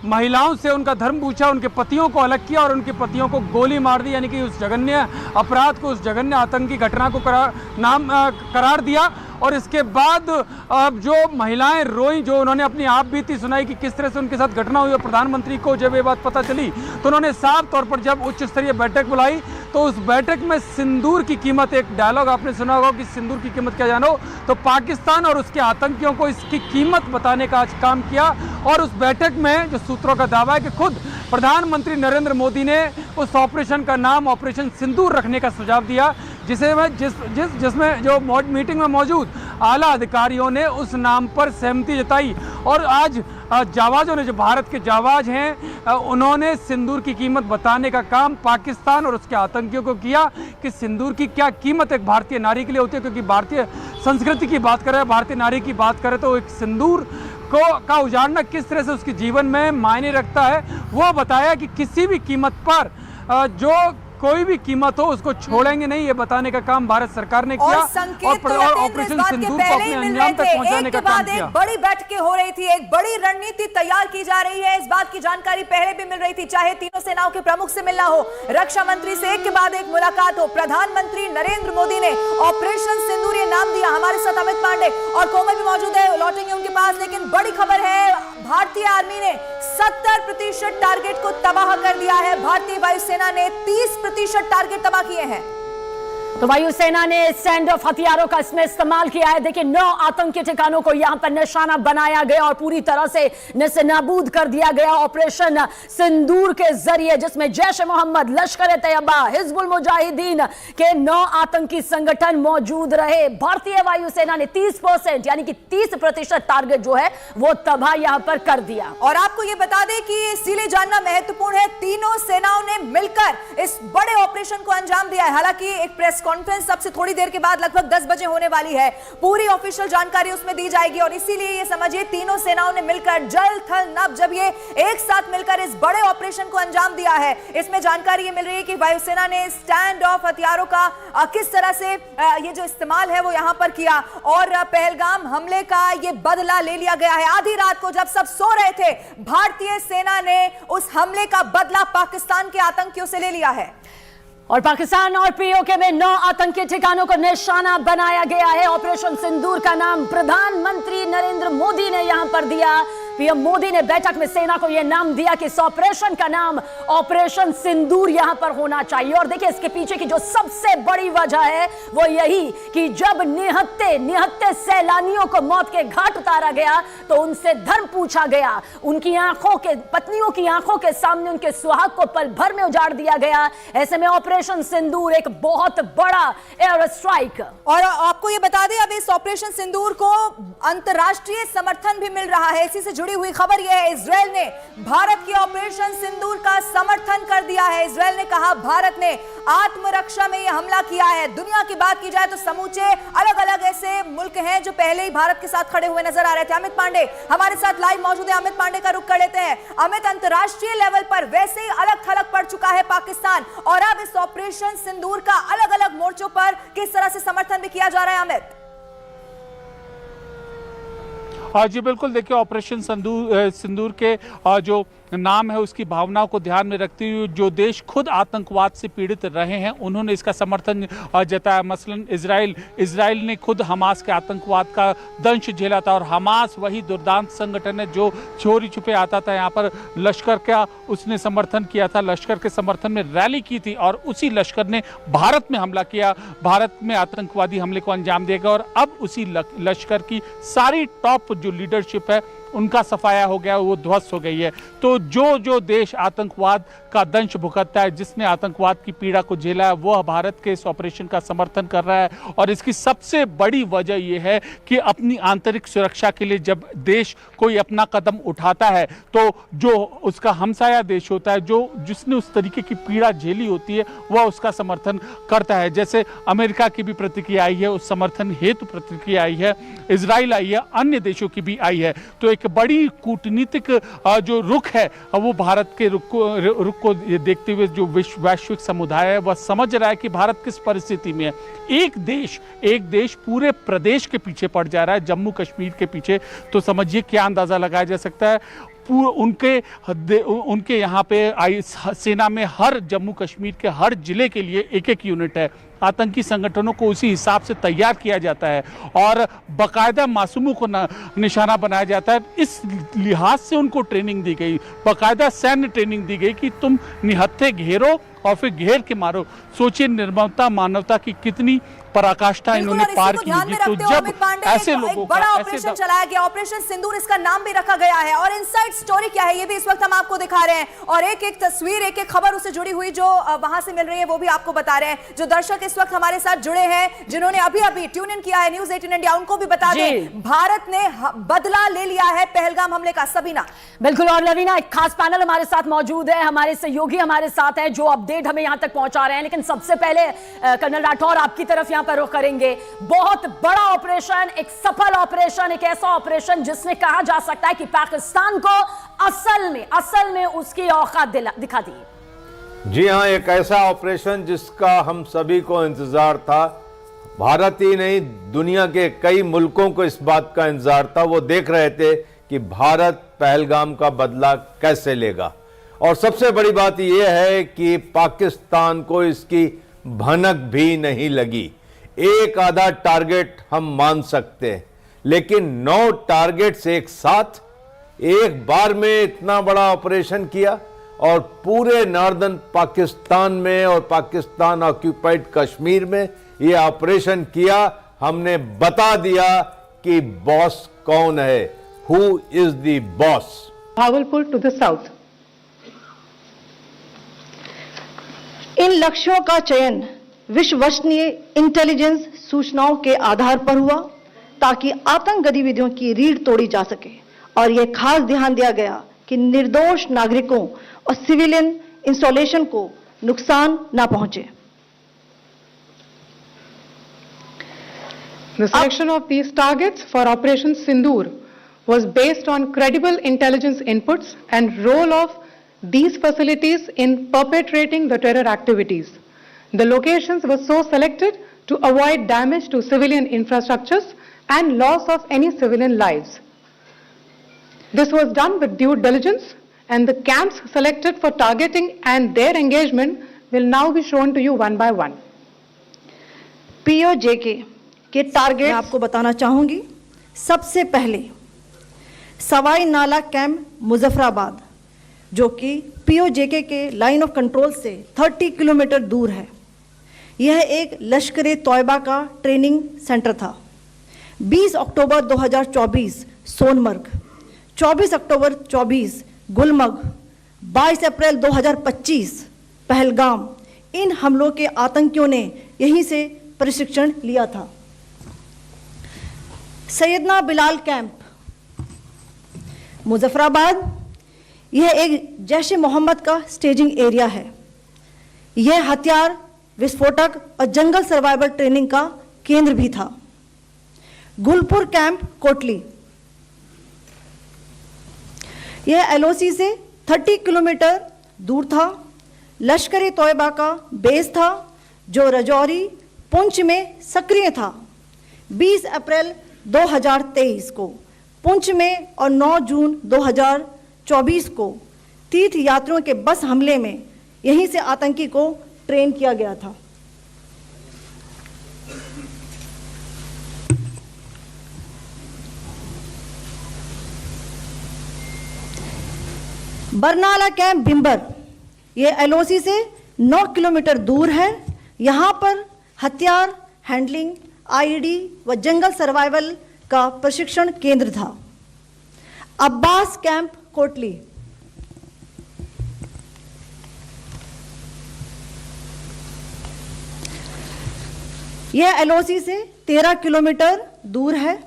महिलाओं से उनका धर्म पूछा, उनके पतियों को अलग किया और उनके पतियों को गोली मार दी, यानी कि उस जघन्य अपराध को, उस जघन्य आतंकी घटना को करार दिया। और इसके बाद अब जो महिलाएं रोई, जो उन्होंने अपनी आप बीती सुनाई कि किस तरह से उनके साथ घटना हुई, और प्रधानमंत्री को जब ये बात पता चली तो उन्होंने साफ तौर पर जब उच्च स्तरीय बैठक बुलाई तो उस बैठक में सिंदूर की कीमत, एक डायलॉग आपने सुना होगा कि सिंदूर की कीमत क्या जानो, तो पाकिस्तान और उसके आतंकियों को इसकी कीमत बताने का आज काम किया। और उस बैठक में जो सूत्रों का दावा है कि खुद प्रधानमंत्री नरेंद्र मोदी ने उस ऑपरेशन का नाम ऑपरेशन सिंदूर रखने का सुझाव दिया, जिसमें जो मीटिंग में मौजूद आला अधिकारियों ने उस नाम पर सहमति जताई। और आज जावाजों ने, जो भारत के जावाज हैं, उन्होंने सिंदूर की कीमत बताने का काम पाकिस्तान और उसके आतंकियों को किया कि सिंदूर की क्या कीमत एक भारतीय नारी के लिए होती है। क्योंकि भारतीय संस्कृति की बात करें, भारतीय नारी की बात करें तो एक सिंदूर का उजाड़ना किस तरह से उसके जीवन में मायने रखता है, वो बताया कि किसी भी कीमत पर जो कोई भी कीमत हो उसको छोड़ेंगे नहीं, ये बताने का काम भारत सरकार ने किया और ऑपरेशन सिंदूर को अपने अंजाम तक पहुंचाने का काम किया। एक बड़ी बैठकें हो रही थी, एक बड़ी रणनीति तैयार की जा रही है, इस बात की जानकारी पहले भी मिल रही थी, चाहे तीनों सेनाओं के प्रमुख से मिलना हो, रक्षा मंत्री से एक के बाद एक मुलाकात हो। प्रधानमंत्री नरेंद्र मोदी ने ऑपरेशन सिंदूर ये नाम दिया। हमारे साथ अमित पांडे और कोमल भी मौजूद है, लौटेंगे उनके पास, लेकिन बड़ी खबर है, भारतीय आर्मी ने 70% टारगेट को तबाह कर दिया है। भारतीय वायुसेना ने 30% टारगेट तबाह किए हैं। तो वायुसेना ने स्टैंड ऑफ हथियारों का इसमें इस्तेमाल किया है। देखिए 9 आतंकी ठिकानों को यहां पर निशाना बनाया गया और पूरी तरह से नेस्तनाबूद कर दिया गया ऑपरेशन सिंदूर के जरिए, जिसमें जैश ए मोहम्मद, लश्कर ए तैयबा, हिजबुल मुजाहिदीन के 9 आतंकी संगठन मौजूद रहे। भारतीय वायुसेना ने 30% यानी कि 30% टारगेट जो है वो तबाह यहां पर कर दिया। और आपको यह बता दें कि इसीलिए जानना महत्वपूर्ण है, तीनों सेनाओं ने मिलकर इस बड़े ऑपरेशन को अंजाम दिया है। हालांकि एक प्रेस कॉन्फ्रेंस सबसे थोड़ी देर के बाद लगभग 10 बजे होने वाली है, पूरी ऑफिशियल जानकारी उसमें दी जाएगी और इसीलिए ये समझिए तीनों सेनाओं ने मिलकर जल थल नभ जब ये एक साथ मिलकर इस बड़े ऑपरेशन को अंजाम दिया है। इसमें जानकारी ये मिल रही है कि वायुसेना ने स्टैंड ऑफ हथियारों का किस तरह से ये जो इस्तेमाल है वो यहां पर किया और पहलगाम हमले का ये बदला ले लिया गया है। आधी रात को जब सब सो रहे थे, भारतीय सेना ने उस हमले का बदला पाकिस्तान के आतंकियों से ले लिया है और पाकिस्तान और पीओके में 9 आतंकी ठिकानों को निशाना बनाया गया है। ऑपरेशन सिंदूर का नाम प्रधानमंत्री नरेंद्र मोदी ने यहां पर दिया। पीएम मोदी ने बैठक में सेना को यह नाम दिया कि इस ऑपरेशन का नाम ऑपरेशन सिंदूर यहां पर होना चाहिए। और देखिए इसके पीछे की जो सबसे बड़ी वजह है वो यही कि जब निहत्ते सैलानियों को मौत के घाट उतारा गया तो उनसे धर्म पूछा गया, उनकी आंखों के, पत्नियों की आंखों के सामने उनके सुहाग को पल भर में उजाड़ दिया गया। ऐसे में ऑपरेशन सिंदूर एक बहुत बड़ा एयर स्ट्राइक। और आपको यह बता दें, अब इस ऑपरेशन सिंदूर को अंतर्राष्ट्रीय समर्थन भी मिल रहा है। इसी से जुड़ी हुई खबर यह है, इजरायल ने भारत की ऑपरेशन सिंदूर का समर्थन कर दिया है। इजरायल ने कहा भारत ने आत्मरक्षा में यह हमला किया है। दुनिया की बात की जाए तो समूचे अलग अलग ऐसे मुल्क हैं जो पहले ही भारत के साथ खड़े हुए नजर आ रहे थे। अमित पांडे हमारे साथ लाइव मौजूद है, अमित पांडे का रुख कर लेते हैं। अमित, अंतर्राष्ट्रीय लेवल पर वैसे ही अलग थलग पड़ चुका है पाकिस्तान और अब इस ऑपरेशन सिंदूर का अलग अलग मोर्चों पर किस तरह से समर्थन भी किया जा रहा है अमित? जी बिल्कुल, देखिए ऑपरेशन सिंदूर के जो नाम है उसकी भावनाओं को ध्यान में रखते हुए जो देश खुद आतंकवाद से पीड़ित रहे हैं उन्होंने इसका समर्थन जताया। मसलन इजराइल ने खुद हमास के आतंकवाद का दंश झेला था और हमास वही दुर्दांत संगठन है जो चोरी छुपे आता था यहाँ पर। लश्कर का उसने समर्थन किया था, लश्कर के समर्थन में रैली की थी और उसी लश्कर ने भारत में हमला किया, भारत में आतंकवादी हमले को अंजाम देगा। और अब उसी लश्कर की सारी टॉप जो लीडरशिप है उनका सफाया हो गया, वो ध्वस्त हो गई है। तो जो देश आतंकवाद का दंश भुगतता है, जिसने आतंकवाद की पीड़ा को झेला है, वह भारत के इस ऑपरेशन का समर्थन कर रहा है। और इसकी सबसे बड़ी वजह यह है कि अपनी आंतरिक सुरक्षा के लिए जब देश कोई अपना कदम उठाता है तो जो उसका हमसाया देश होता है, जिसने उस तरीके की पीड़ा झेली होती है, वह उसका समर्थन करता है। जैसे अमेरिका की भी प्रतिक्रिया आई है, उस समर्थन हेतु प्रतिक्रिया आई है, इजराइल आई है, अन्य देशों की भी आई है। तो एक बड़ी कूटनीतिक जो रुख है वो भारत के रुख को देखते हुए जो वैश्विक समुदाय है वह समझ रहा है कि भारत किस परिस्थिति में है। एक देश पूरे प्रदेश के पीछे पड़ जा रहा है, जम्मू कश्मीर के पीछे। तो समझिए क्या अंदाजा लगाया जा सकता है। उनके यहाँ पे सेना में हर जम्मू कश्मीर के हर जिले के लिए एक यूनिट है। आतंकी संगठनों को उसी हिसाब से तैयार किया जाता है और बाकायदा मासूमों को निशाना बनाया जाता है। इस लिहाज से उनको ट्रेनिंग दी गई, बाकायदा सैन्य ट्रेनिंग दी गई कि तुम निहत्थे घेरो और फिर घेर के मारो। सोचिए निर्ममता, मानवता की कितनी पराकाष्ठा इन्होंने पार की होगी। तो जब ऐसे लोगों का बड़ा ऑपरेशन चलाया गया, ऑपरेशन सिंदूर इसका नाम भी रखा गया है। और इनसाइड स्टोरी क्या है ये भी इस वक्त हम आपको दिखा रहे हैं और एक एक तस्वीर, एक एक खबर उससे जुड़ी हुई जो वहां से मिल रही है वो भी आपको बता रहे हैं। जो दर्शक इस वक्त हमारे साथ जुड़े हैं, जिन्होंने अभी ट्यून इन किया है न्यूज़ 18 इंडिया, उनको भी बता दें भारत ने बदला ले लिया है पहलगाम हमले का। सबीना बिल्कुल, और लवीना एक खास पैनल हमारे साथ मौजूद है, हमारे सहयोगी हमारे साथ हैं जो अपडेट हमें यहां तक पहुंचा रहे हैं। लेकिन सबसे पहले कर्नल राठौर आपकी तरफ यहां पर रुख करेंगे। बहुत बड़ा ऑपरेशन, एक सफल ऑपरेशन, एक ऐसा ऑपरेशन जिसने कहा जा सकता है कि पाकिस्तान को असल में उसकी औकात दिखा दी। जी हाँ, एक ऐसा ऑपरेशन जिसका हम सभी को इंतजार था। भारत ही नहीं, दुनिया के कई मुल्कों को इस बात का इंतजार था। वो देख रहे थे कि भारत पहलगाम का बदला कैसे लेगा। और सबसे बड़ी बात यह है कि पाकिस्तान को इसकी भनक भी नहीं लगी। एक आधा टारगेट हम मान सकते हैं, लेकिन 9 टारगेट्स एक साथ एक बार में इतना बड़ा ऑपरेशन किया और पूरे नॉर्दर्न पाकिस्तान में और पाकिस्तान ऑक्यूपाइड कश्मीर में ये ऑपरेशन किया, हमने बता दिया कि बॉस कौन है, who is the boss. Bhagalpur to the south. इन लक्ष्यों का चयन विश्वसनीय इंटेलिजेंस सूचनाओं के आधार पर हुआ ताकि आतंक गतिविधियों की रीढ़ तोड़ी जा सके और यह खास ध्यान दिया गया कि निर्दोष नागरिकों और सिविलियन इंस्टॉलेशन को नुकसान न पहुंचे। The selection of these targets for Operation Sindoor was based on credible intelligence inputs and role of these facilities in perpetrating the terror activities. The locations were so selected to avoid damage to civilian infrastructures and loss of any civilian lives. This was done with due diligence, and the camps selected for targeting and their engagement will now be shown to you one by one. POJK के target मैं आपको बताना चाहूंगी। सबसे पहले सवाई नाला camp Muzaffarabad, जो कि POJK के लाइन ऑफ कंट्रोल से 30 किलोमीटर दूर है। यह एक लश्कर तौयबा का ट्रेनिंग सेंटर था। 20 अक्टूबर 2024 सोनमर्ग, 24 अक्टूबर 24 गुलमर्ग, 22 अप्रैल 2025 पहलगाम, इन हमलों के आतंकियों ने यहीं से प्रशिक्षण लिया था। सैयदना बिलाल कैंप मुजफ्फराबाद, यह एक जैश ए मोहम्मद का स्टेजिंग एरिया है। यह हथियार, विस्फोटक और जंगल सर्वाइवल ट्रेनिंग का केंद्र भी था। गुलपुर कैंप कोटली, यह LOC से 30 किलोमीटर दूर था। लश्कर तौयबा का बेस था जो रजौरी पुंछ में सक्रिय था। 20 अप्रैल 2023 को पुंछ में और 9 जून 2024 को तीर्थ यात्रियों के बस हमले में यहीं से आतंकी को ट्रेन किया गया था। बरनाला कैंप बिंबर, यह LOC से 9 किलोमीटर दूर है। यहाँ पर हथियार, हैंडलिंग, IED व जंगल सर्वाइवल का प्रशिक्षण केंद्र था। अब्बास कैंप कोटली, यह LOC से 13 किलोमीटर दूर है।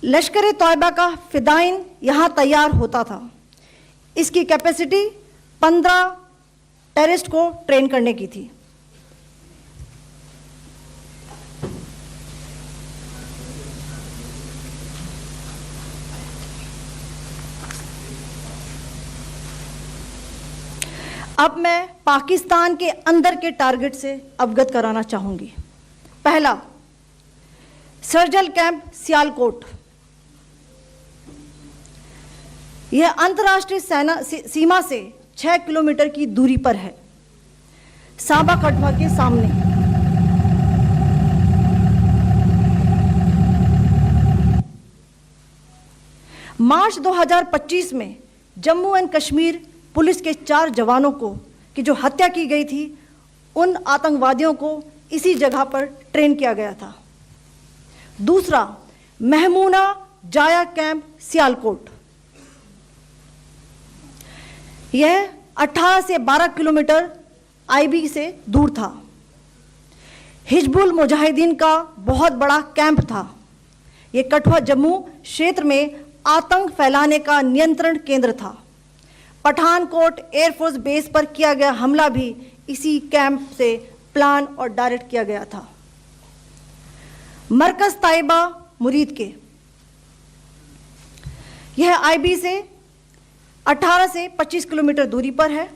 लश्कर तौयबा का फिदाइन यहां तैयार होता था। इसकी कैपेसिटी 15 टेररिस्ट को ट्रेन करने की थी। अब मैं पाकिस्तान के अंदर के टारगेट से अवगत कराना चाहूंगी। पहला, सर्जल कैंप सियालकोट, यह अंतर्राष्ट्रीय सीमा से 6 किलोमीटर की दूरी पर है, सांबा कटवा के सामने। मार्च 2025 में जम्मू एंड कश्मीर पुलिस के 4 जवानों को की जो हत्या की गई थी, उन आतंकवादियों को इसी जगह पर ट्रेन किया गया था। दूसरा, महमूना जाया कैंप सियालकोट, यह 18 से 12 किलोमीटर IB से दूर था। हिजबुल मुजाहिदीन का बहुत बड़ा कैंप था। यह कठुआ जम्मू क्षेत्र में आतंक फैलाने का नियंत्रण केंद्र था। पठानकोट एयरफोर्स बेस पर किया गया हमला भी इसी कैंप से प्लान और डायरेक्ट किया गया था। मरकज ताइबा मुरीद के, यह IB से 18 से 25 किलोमीटर दूरी पर है।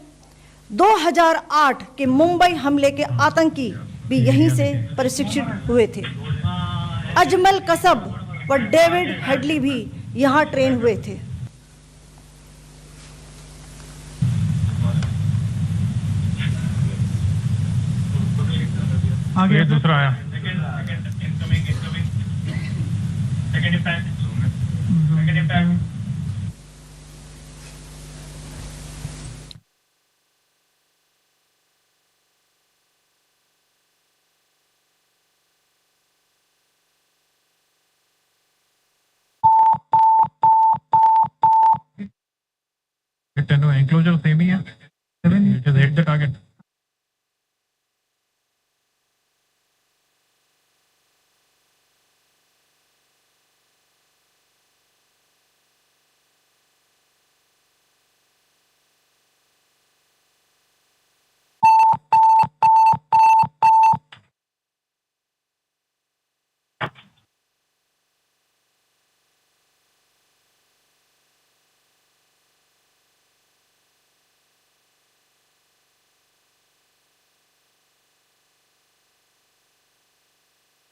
2008 के मुंबई हमले के आतंकी भी यहीं से प्रशिक्षित हुए थे। अजमल कसब व डेविड हेडली भी यहां ट्रेन हुए थे। आगे दूसरा आया। टेनो एंक्लोजर सेम ही है, it is hit the target.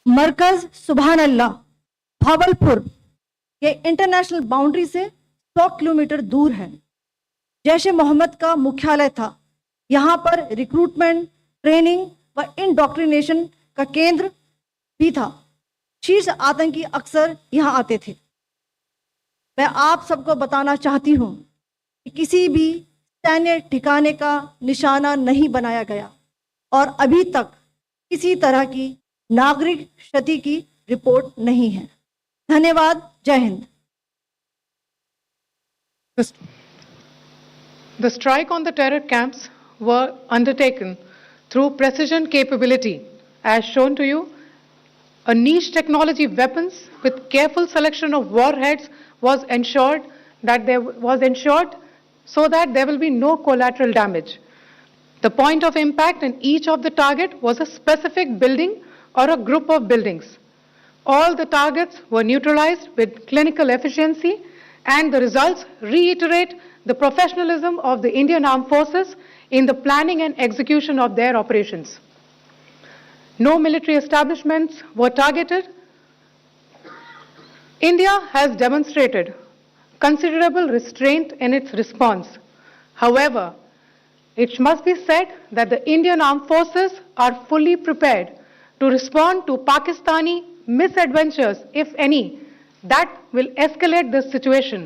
Markaz Subhan Allah Bahawalpur ये इंटरनेशनल बाउंड्री से 100 किलोमीटर दूर है। जैश ए मोहम्मद का मुख्यालय था। यहाँ पर रिक्रूटमेंट, ट्रेनिंग व इंडोक्ट्रिनेशन का केंद्र भी था। शीर्ष आतंकी अक्सर यहाँ आते थे। मैं आप सबको बताना चाहती हूँ कि किसी भी सैन्य ठिकाने का निशाना नहीं बनाया गया और अभी तक किसी तरह की नागरिक क्षति की रिपोर्ट नहीं है। धन्यवाद। जय Hind. The strike on the terror camps were undertaken through precision capability, as shown to you. A niche technology weapons with careful selection of warheads was ensured so that there will be no collateral damage. The point of impact in each of the target was a specific building or a group of buildings. All the targets were neutralized with clinical efficiency, and the results reiterate the professionalism of the Indian Armed Forces in the planning and execution of their operations. No military establishments were targeted. India has demonstrated considerable restraint in its response. However, it must be said that the Indian Armed Forces are fully prepared to respond to Pakistani misadventures, if any, that will escalate this situation.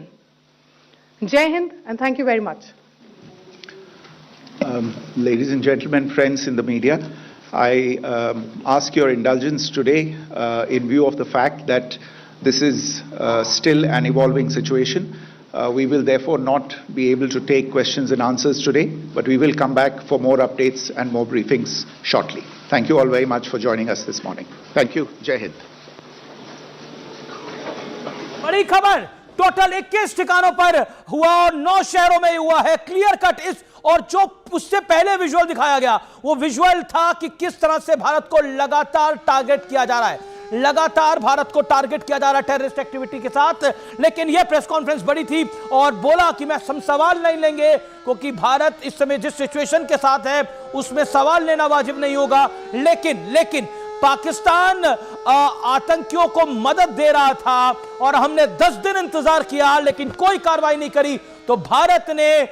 Jai Hind, and thank you very much. Ladies and gentlemen, friends in the media, I ask your indulgence today in view of the fact that this is still an evolving situation. We will therefore not be able to take questions and answers today, but we will come back for more updates and more briefings shortly. Thank you all very much for joining us this morning. Thank you. Jai Hind. बड़ी खबर, total 21 ठिकानों पर हुआ और 9 शहरों में हुआ है। क्लियर कट इस और जो उससे पहले विजुअल दिखाया गया वो विजुअल था कि किस तरह से भारत को लगातार टारगेट किया जा रहा है, लगातार भारत को टारगेट किया जा रहा है टेररिस्ट एक्टिविटी के साथ। लेकिन यह प्रेस कॉन्फ्रेंस बड़ी थी और बोला कि मैं सवाल नहीं लेंगे क्योंकि भारत इस समय जिस सिचुएशन के साथ है उसमें सवाल लेना वाजिब नहीं होगा। लेकिन पाकिस्तान आतंकियों को मदद दे रहा था और हमने 10 दिन इंतजार किया लेकिन कोई कार्रवाई नहीं करी, तो भारत ने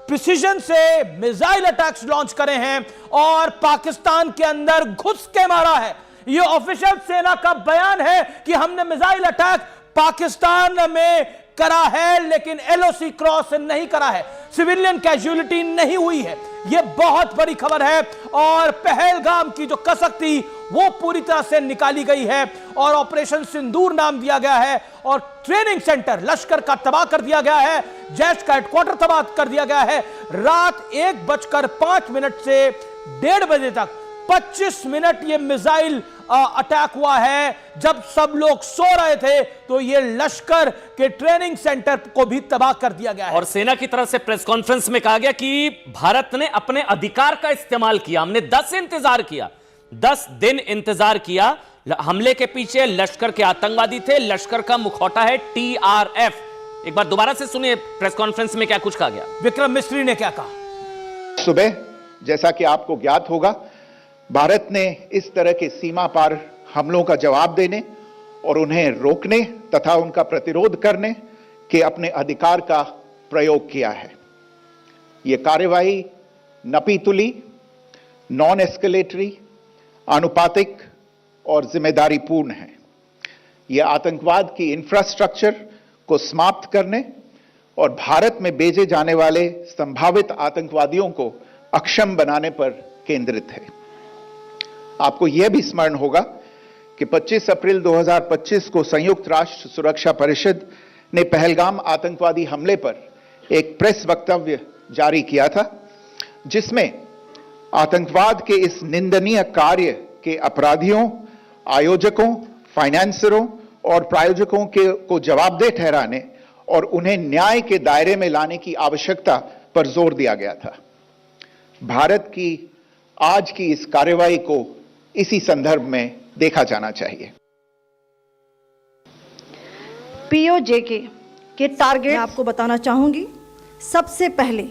प्रिसीजन से मिसाइल अटैक्स लॉन्च करे हैं और पाकिस्तान के अंदर घुस के मारा है। यह ऑफिशियल सेना का बयान है कि हमने मिसाइल अटैक पाकिस्तान में करा है लेकिन एलओसी क्रॉस नहीं करा है, सिविलियन कैजुअलिटी नहीं हुई है। यह बहुत बड़ी खबर है और पहलगाम की जो कसक थी वो पूरी तरह से निकाली गई है और ऑपरेशन सिंदूर नाम दिया गया है और ट्रेनिंग सेंटर लश्कर का तबाह कर दिया गया है, जैश का हेडक्वार्टर तबाह कर दिया गया है। रात 1:05 से 1:30 बजे तक 25 मिनट ये मिसाइल अटैक हुआ है। जब सब लोग सो रहे थे तो ये लश्कर के ट्रेनिंग सेंटर को भी तबाह कर दिया गया है। और सेना की तरफ से प्रेस कॉन्फ्रेंस में कहा गया कि भारत ने अपने अधिकार का इस्तेमाल किया। हमने 10 दिन इंतजार किया। हमले के पीछे लश्कर के आतंकवादी थे, लश्कर का मुखौटा है TRF। एक बार दोबारा से सुनिए प्रेस कॉन्फ्रेंस में क्या कुछ कहा गया। विक्रम मिस्त्री ने क्या कहा। सुबह जैसा कि आपको ज्ञात होगा, भारत ने इस तरह के सीमा पार हमलों का जवाब देने और उन्हें रोकने तथा उनका प्रतिरोध करने के अपने अधिकार का प्रयोग किया है। यह कार्यवाही नपीतुली, नॉन एस्केलेटरी, आनुपातिक और जिम्मेदारीपूर्ण है। यह आतंकवाद की इंफ्रास्ट्रक्चर को समाप्त करने और भारत में भेजे जाने वाले संभावित आतंकवादियों को अक्षम बनाने पर केंद्रित है। आपको यह भी स्मरण होगा कि 25 अप्रैल 2025 को संयुक्त राष्ट्र सुरक्षा परिषद ने पहलगाम आतंकवादी हमले पर एक प्रेस वक्तव्य जारी किया था, जिसमें आतंकवाद के इस निंदनीय कार्य के अपराधियों, आयोजकों, फाइनेंसरों और प्रायोजकों को जवाबदेह ठहराने और उन्हें न्याय के दायरे में लाने की आवश्यकता पर जोर दिया गया था। भारत की आज की इस कार्रवाई को इसी संदर्भ में देखा जाना चाहिए। पीओजेके के टारगेट आपको बताना चाहूंगी। सबसे पहले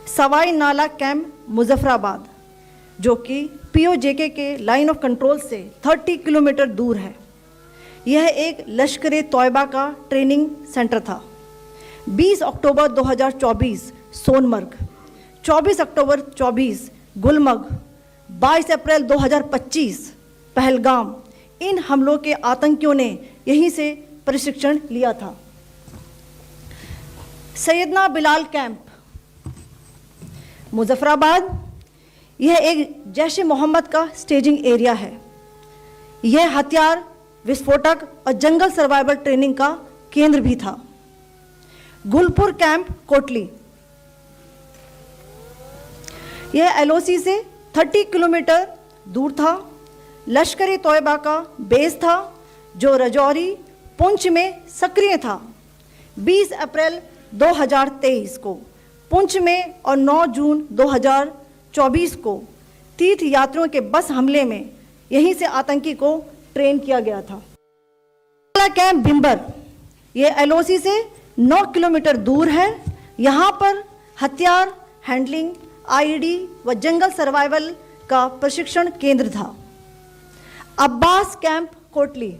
सवाई नाला कैंप मुजफ्फराबाद, जो कि पीओजेके के लाइन ऑफ कंट्रोल से 30 किलोमीटर दूर है। यह एक लश्कर ए तौयबा का ट्रेनिंग सेंटर था। 20 अक्टूबर 2024 सोनमर्ग, 24 अक्टूबर 24 गुलमर्ग, 22 अप्रैल 2025 पहलगाम, इन हमलों के आतंकियों ने यहीं से प्रशिक्षण लिया था। सैयदना बिलाल कैंप मुजफ्फराबाद, यह एक जैश ए मोहम्मद का स्टेजिंग एरिया है। यह हथियार, विस्फोटक और जंगल सर्वाइवल ट्रेनिंग का केंद्र भी था। गुलपुर कैंप कोटली, यह एलओसी से 30 किलोमीटर दूर था। लश्कर ए तौयबा का बेस था, जो रजौरी, पुंछ में सक्रिय था। 20 अप्रैल 2023 को पुंछ में और 9 जून 2024 को तीर्थ यात्रियों के बस हमले में यहीं से आतंकी को ट्रेन किया गया था। कैंप भिंबर, यह एलओसी से 9 किलोमीटर दूर है। यहाँ पर हथियार, हैंडलिंग, आईडी व जंगल सर्वाइवल का प्रशिक्षण केंद्र था। अब्बास कैंप कोटली,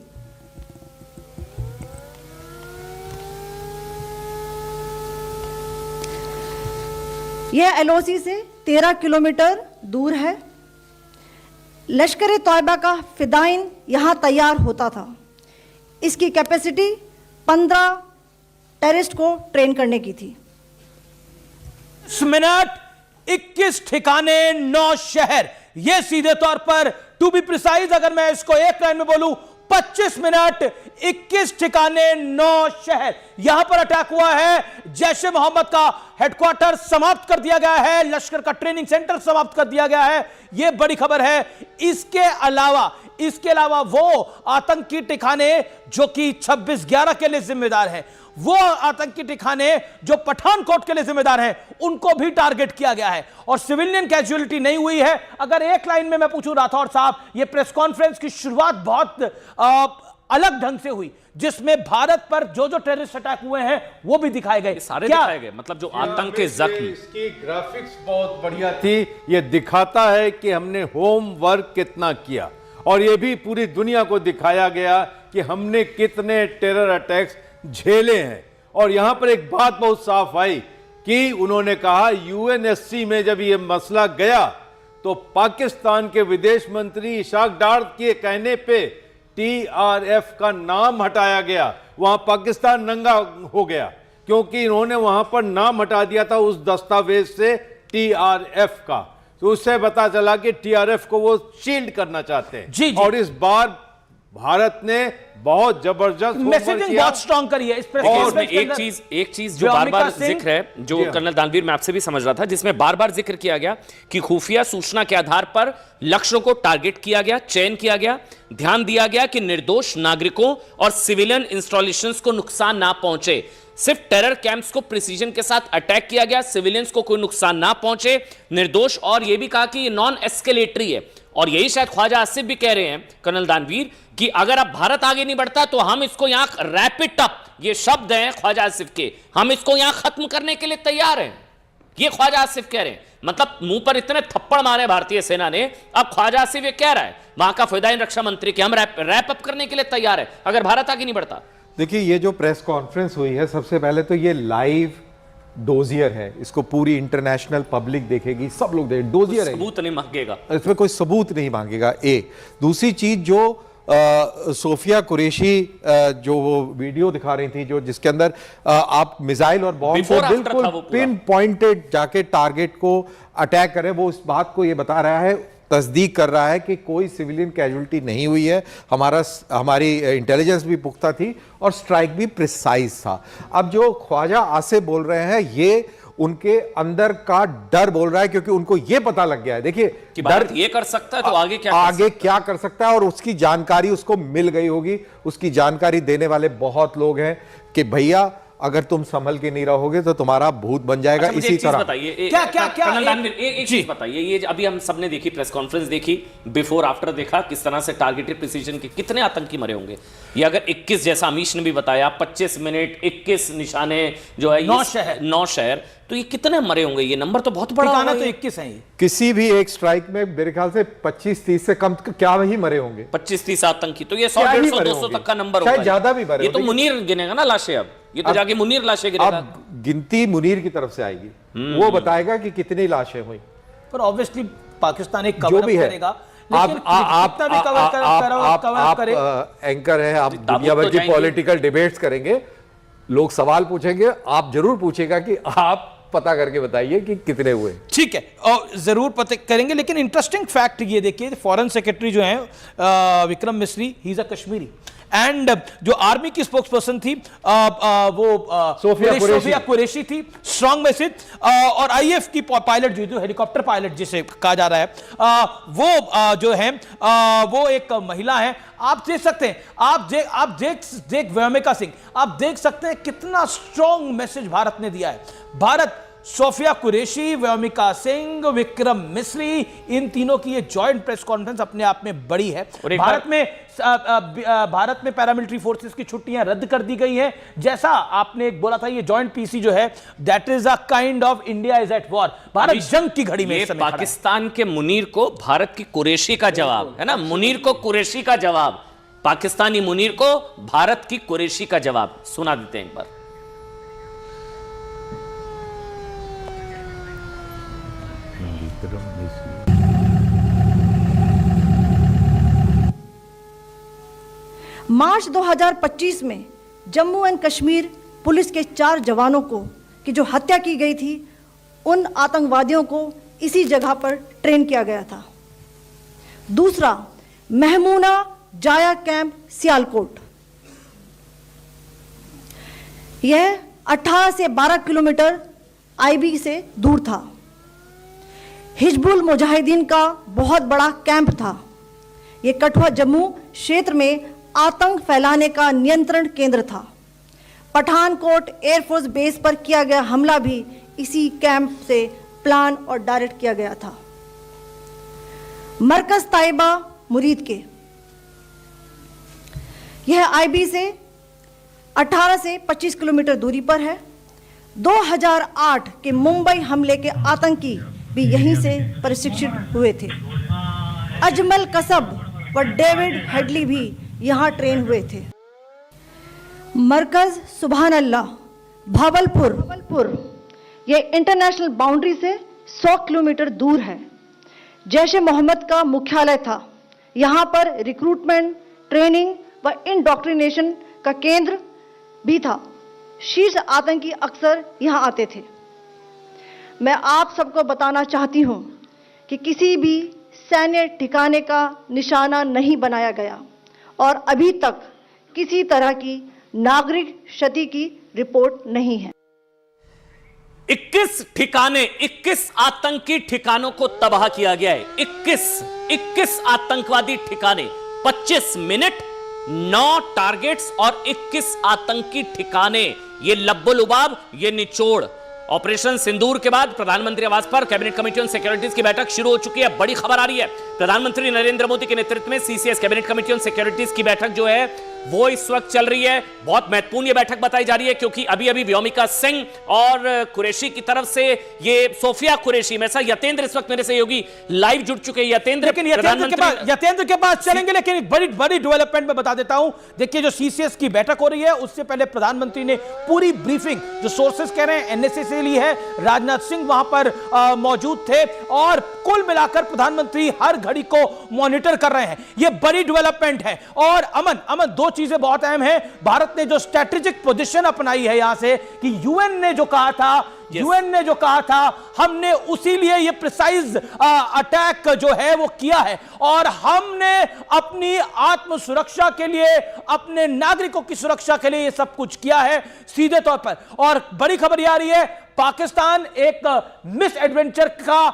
यह एलओसी से 13 किलोमीटर दूर है। लश्कर ए तौयबा का फिदाइन यहाँ तैयार होता था। इसकी कैपेसिटी 15 टेररिस्ट को ट्रेन करने की थी। 10 मिनट 21 ठिकाने 9 शहर, यह सीधे तौर पर, टू बी प्रिसाइज अगर मैं इसको एक लाइन में बोलूं, 25 मिनट 21 ठिकाने 9 शहर, यहां पर अटैक हुआ है। जैश ए मोहम्मद का हेडक्वार्टर समाप्त कर दिया गया है, लश्कर का ट्रेनिंग सेंटर समाप्त कर दिया गया है। यह बड़ी खबर है। इसके अलावा वो आतंकी ठिकाने जो कि 26/11 के लिए जिम्मेदार है, वो आतंकी ठिकाने जो पठानकोट के लिए जिम्मेदार हैं, उनको भी टारगेट किया गया है और सिविलियन कैजुअलिटी नहीं हुई है। अगर एक लाइन में मैं पूछूं राठौर साहब, ये प्रेस कॉन्फ्रेंस की शुरुआत बहुत अलग ढंग से हुई, जिसमें भारत पर जो टेररिस्ट अटैक हुए हैं वो भी दिखाए गए, सारे दिखाए गए। मतलब जो आतंक के जख्म, इसकी ग्राफिक्स बहुत बढ़िया थी। ये दिखाता है कि हमने होमवर्क कितना किया और ये भी पूरी दुनिया को दिखाया गया कि हमने कितने टेरर अटैक्स झेले हैं। और यहां पर एक बात बहुत साफ आई कि उन्होंने कहा यूएनएससी में जब ये मसला गया तो पाकिस्तान के विदेश मंत्री इशाक डार के कहने पे टीआरएफ का नाम हटाया गया। वहां पाकिस्तान नंगा हो गया क्योंकि इन्होंने वहां पर नाम हटा दिया था उस दस्तावेज से टीआरएफ का। तो उससे पता चला कि टीआरएफ को वो शील्ड करना चाहते हैं। जी। और इस बार भारत ने बहुत जबरदस्त मैसेजिंग बहुत स्ट्रांग करी है इस और एक चीज जो बार बार जिक्र है, जो कर्नल दानवीर मैं आपसे भी समझ रहा था, जिसमें बार बार जिक्र किया गया कि खुफिया सूचना के आधार पर लक्ष्यों को टारगेट किया गया, चयन किया गया, ध्यान दिया गया कि निर्दोष नागरिकों और सिविलियन इंस्टॉलेशंस को नुकसान ना पहुंचे। सिर्फ टेरर कैंप्स को प्रिसीजन के साथ अटैक किया गया, सिविलियंस को कोई नुकसान ना पहुंचे, निर्दोष। और यह भी कहा कि ये नॉन एस्केलेटरी है। और यही शायद ख्वाजा आसिफ भी कह रहे हैं कर्नल दानवीर कि अगर अब भारत आगे नहीं बढ़ता तो हम इसको यहां रैपिड अप, ये शब्द हैं ख्वाजा आसिफ के, हम इसको यहां खत्म करने के लिए तैयार हैं। ये ख्वाजा आसिफ कह रहे हैं। मतलब मुंह पर इतने थप्पड़ मारे भारतीय सेना ने, अब ख्वाजा आसिफ ये कह रहा है वहां का फिदाइन रक्षा मंत्री कि हम रैप अप करने के लिए तैयार है अगर भारत आगे नहीं बढ़ता। देखिए, ये जो प्रेस कॉन्फ्रेंस हुई है, सबसे पहले तो ये लाइव डोजियर है, इसको पूरी इंटरनेशनल पब्लिक देखेगी, सब लोग देखेंगे, डोजियर है, सबूत नहीं मांगेगा, इसमें कोई सबूत नहीं मांगेगा। दूसरी चीज, जो सोफिया कुरैशी जो वो वीडियो दिखा रही थी, जो जिसके अंदर आप मिसाइल और बॉम्ब को बिल्कुल पिन पॉइंटेड जाके टारगेट को अटैक करें, वो इस बात को ये बता रहा है तस्दीक कर रहा है कि कोई सिविलियन कैजुअल्टी नहीं हुई है। हमारी इंटेलिजेंस भी पुख्ता थी और स्ट्राइक भी प्रिसाइज था। अब जो ख्वाजा आसिफ बोल रहे हैं ये उनके अंदर का डर बोल रहा है, क्योंकि उनको ये पता लग गया है, देखिए कि भारत ये कर सकता है तो आगे क्या कर सकता है, और उसकी जानकारी उसको मिल गई होगी। उसकी जानकारी देने वाले बहुत लोग हैं कि भैया अगर तुम संभल के नहीं रहोगे तो तुम्हारा भूत बन जाएगा। अच्छा, इसी तरह बताइए क्या कर्नल दानवीर एक चीज बताइए, ये अभी हम सबने देखी प्रेस कॉन्फ्रेंस देखी, बिफोर आफ्टर देखा, किस तरह से टारगेटेड प्रिसीजन के कितने आतंकी मरे होंगे। ये अगर 21 जैसा अमीश ने भी बताया 25 मिनट 21 निशाने जो है 9 शहर, तो ये कितने मरे होंगे? ये नंबर तो बहुत बड़ा है, तो 21 है। किसी भी एक स्ट्राइक में मेरे ख्याल से 25-30 से कम क्या वही मरे होंगे, 25-30 आतंकी, तो ये 100-150-200 तक का नंबर होगा, ज्यादा भी मरे। ये तो मुनीर गिनेगा ना लाशें, अब ये तो जाके मुनीर लाशें गिनेगा। अब गिनती मुनीर की तरफ से आएगी, वो बताएगा कि कितनी लाशें हुई। पर ऑब्वियसली पाकिस्तान एक कवर करेगा। आप एंकर है, आप दुनिया भर की पॉलिटिकल डिबेट्स करेंगे, लोग सवाल पूछेंगे, आप जरूर पूछेगा कि आप पता करके बताइए कि कितने हुए। ठीक है, और जरूर पता करेंगे। लेकिन इंटरेस्टिंग फैक्ट ये देखिए, फॉरेन सेक्रेटरी जो है Vikram Misri, he is a Kashmiri, and जो आर्मी की स्पोक्सपर्सन थी वो सोफिया कुरैशी थी, स्ट्रॉन्ग मैसेज, और आईएफ की पायलट जो हेलीकॉप्टर पायलट जिसे कहा जा रहा है, वो जो है वो एक महिला है। आप देख सकते हैं, आप देख व्योमिका सिंह, आप देख सकते हैं कितना स्ट्रॉन्ग मैसेज भारत ने दिया है। भारत सोफिया कुरैशी, व्योमिका सिंह, विक्रम मिस्री, इन तीनों की ये जॉइंट प्रेस कॉन्फ्रेंस अपने आप में बड़ी है। भारत में पैरामिलिट्री फोर्सेस की छुट्टियां रद्द कर दी गई हैं। जैसा आपने एक बोला था, ये जॉइंट पीसी जो है that is a kind of India is at war. Bharat जंग की घड़ी में पाकिस्तान के मुनीर को भारत की कुरैशी का जवाब है ना, मुनीर को कुरैशी का जवाब, पाकिस्तानी मुनीर को भारत की कुरैशी का जवाब सुना देते हैं एक बार। मार्च 2025 में जम्मू एंड कश्मीर पुलिस के 4 जवानों को की जो हत्या की गई थी, उन आतंकवादियों को इसी जगह पर ट्रेन किया गया था। दूसरा, महमूना जाया कैंप सियालकोट, यह 18 से 12 किलोमीटर आईबी से दूर था। हिजबुल मुजाहिदीन का बहुत बड़ा कैंप था। यह कठुआ जम्मू क्षेत्र में आतंक फैलाने का नियंत्रण केंद्र था। पठानकोट एयरफोर्स बेस पर किया गया हमला भी इसी कैंप से प्लान और डायरेक्ट किया गया था। मरकज ताइबा मुरीद के, यह आईबी से 18 से 25 किलोमीटर दूरी पर है। 2008 के मुंबई हमले के आतंकी भी यहीं से प्रशिक्षित हुए थे। अजमल कसब व डेविड हेडली भी यहां ट्रेन हुए थे। मरकज सुभान अल्लाह भावलपुर, यह इंटरनेशनल बाउंड्री से 100 किलोमीटर दूर है। जैश ए मोहम्मद का मुख्यालय था। यहां पर रिक्रूटमेंट, ट्रेनिंग व इंडॉक्ट्रिनेशन का केंद्र भी था। शीर्ष आतंकी अक्सर यहां आते थे। मैं आप सबको बताना चाहती हूं कि किसी भी सैन्य ठिकाने का निशाना नहीं बनाया गया और अभी तक किसी तरह की नागरिक क्षति की रिपोर्ट नहीं है। 21 आतंकी ठिकानों को तबाह किया गया है। 21 आतंकवादी ठिकाने, 25 मिनट, 9 टारगेट्स और 21 आतंकी ठिकाने। ये लब्बो-लुबाब, ये निचोड़। ऑपरेशन सिंदूर के बाद प्रधानमंत्री आवास पर कैबिनेट कमेटी ऑन सिक्योरिटीज की बैठक शुरू हो चुकी है। बड़ी खबर आ रही है, प्रधानमंत्री नरेंद्र मोदी के नेतृत्व में CCS cabinet committee on securities की बैठक जो है वो इस वक्त चल रही है। बहुत महत्वपूर्ण ये बैठक बताई जा रही है, क्योंकि अभी अभी व्योमिका सिंह और कुरैशी की तरफ से ये सोफिया कुरैशी में यतेंद्र इस वक्त मेरे सहयोगी लाइव जुड़ चुके हैं। यतेंद्र के पास चलेंगे, लेकिन एक बड़ी डेवलपमेंट में बता देता हूं। देखिए, जो सीसीएस की बैठक हो रही है उससे पहले प्रधानमंत्री ने पूरी ब्रीफिंग, जो सोर्सेस कह रहे हैं एनएसए से ली है, राजनाथ सिंह वहां पर मौजूद थे और कुल मिलाकर प्रधानमंत्री हर घड़ी को मॉनिटर कर रहे हैं। यह बड़ी डेवलपमेंट है। और अमन दो चीजें बहुत अहम है। भारत ने जो स्ट्रेटेजिक पोजीशन अपनाई है यहां से कि यूएन ने जो कहा था हमने उसी लिए ये प्रिसाइज अटैक जो है वो किया है, और हमने अपनी आत्म सुरक्षा के लिए, अपने नागरिकों की सुरक्षा के लिए ये सब कुछ किया है सीधे तौर पर। और बड़ी खबर ये आ रही है, पाकिस्तान एक मिस एडवेंचर का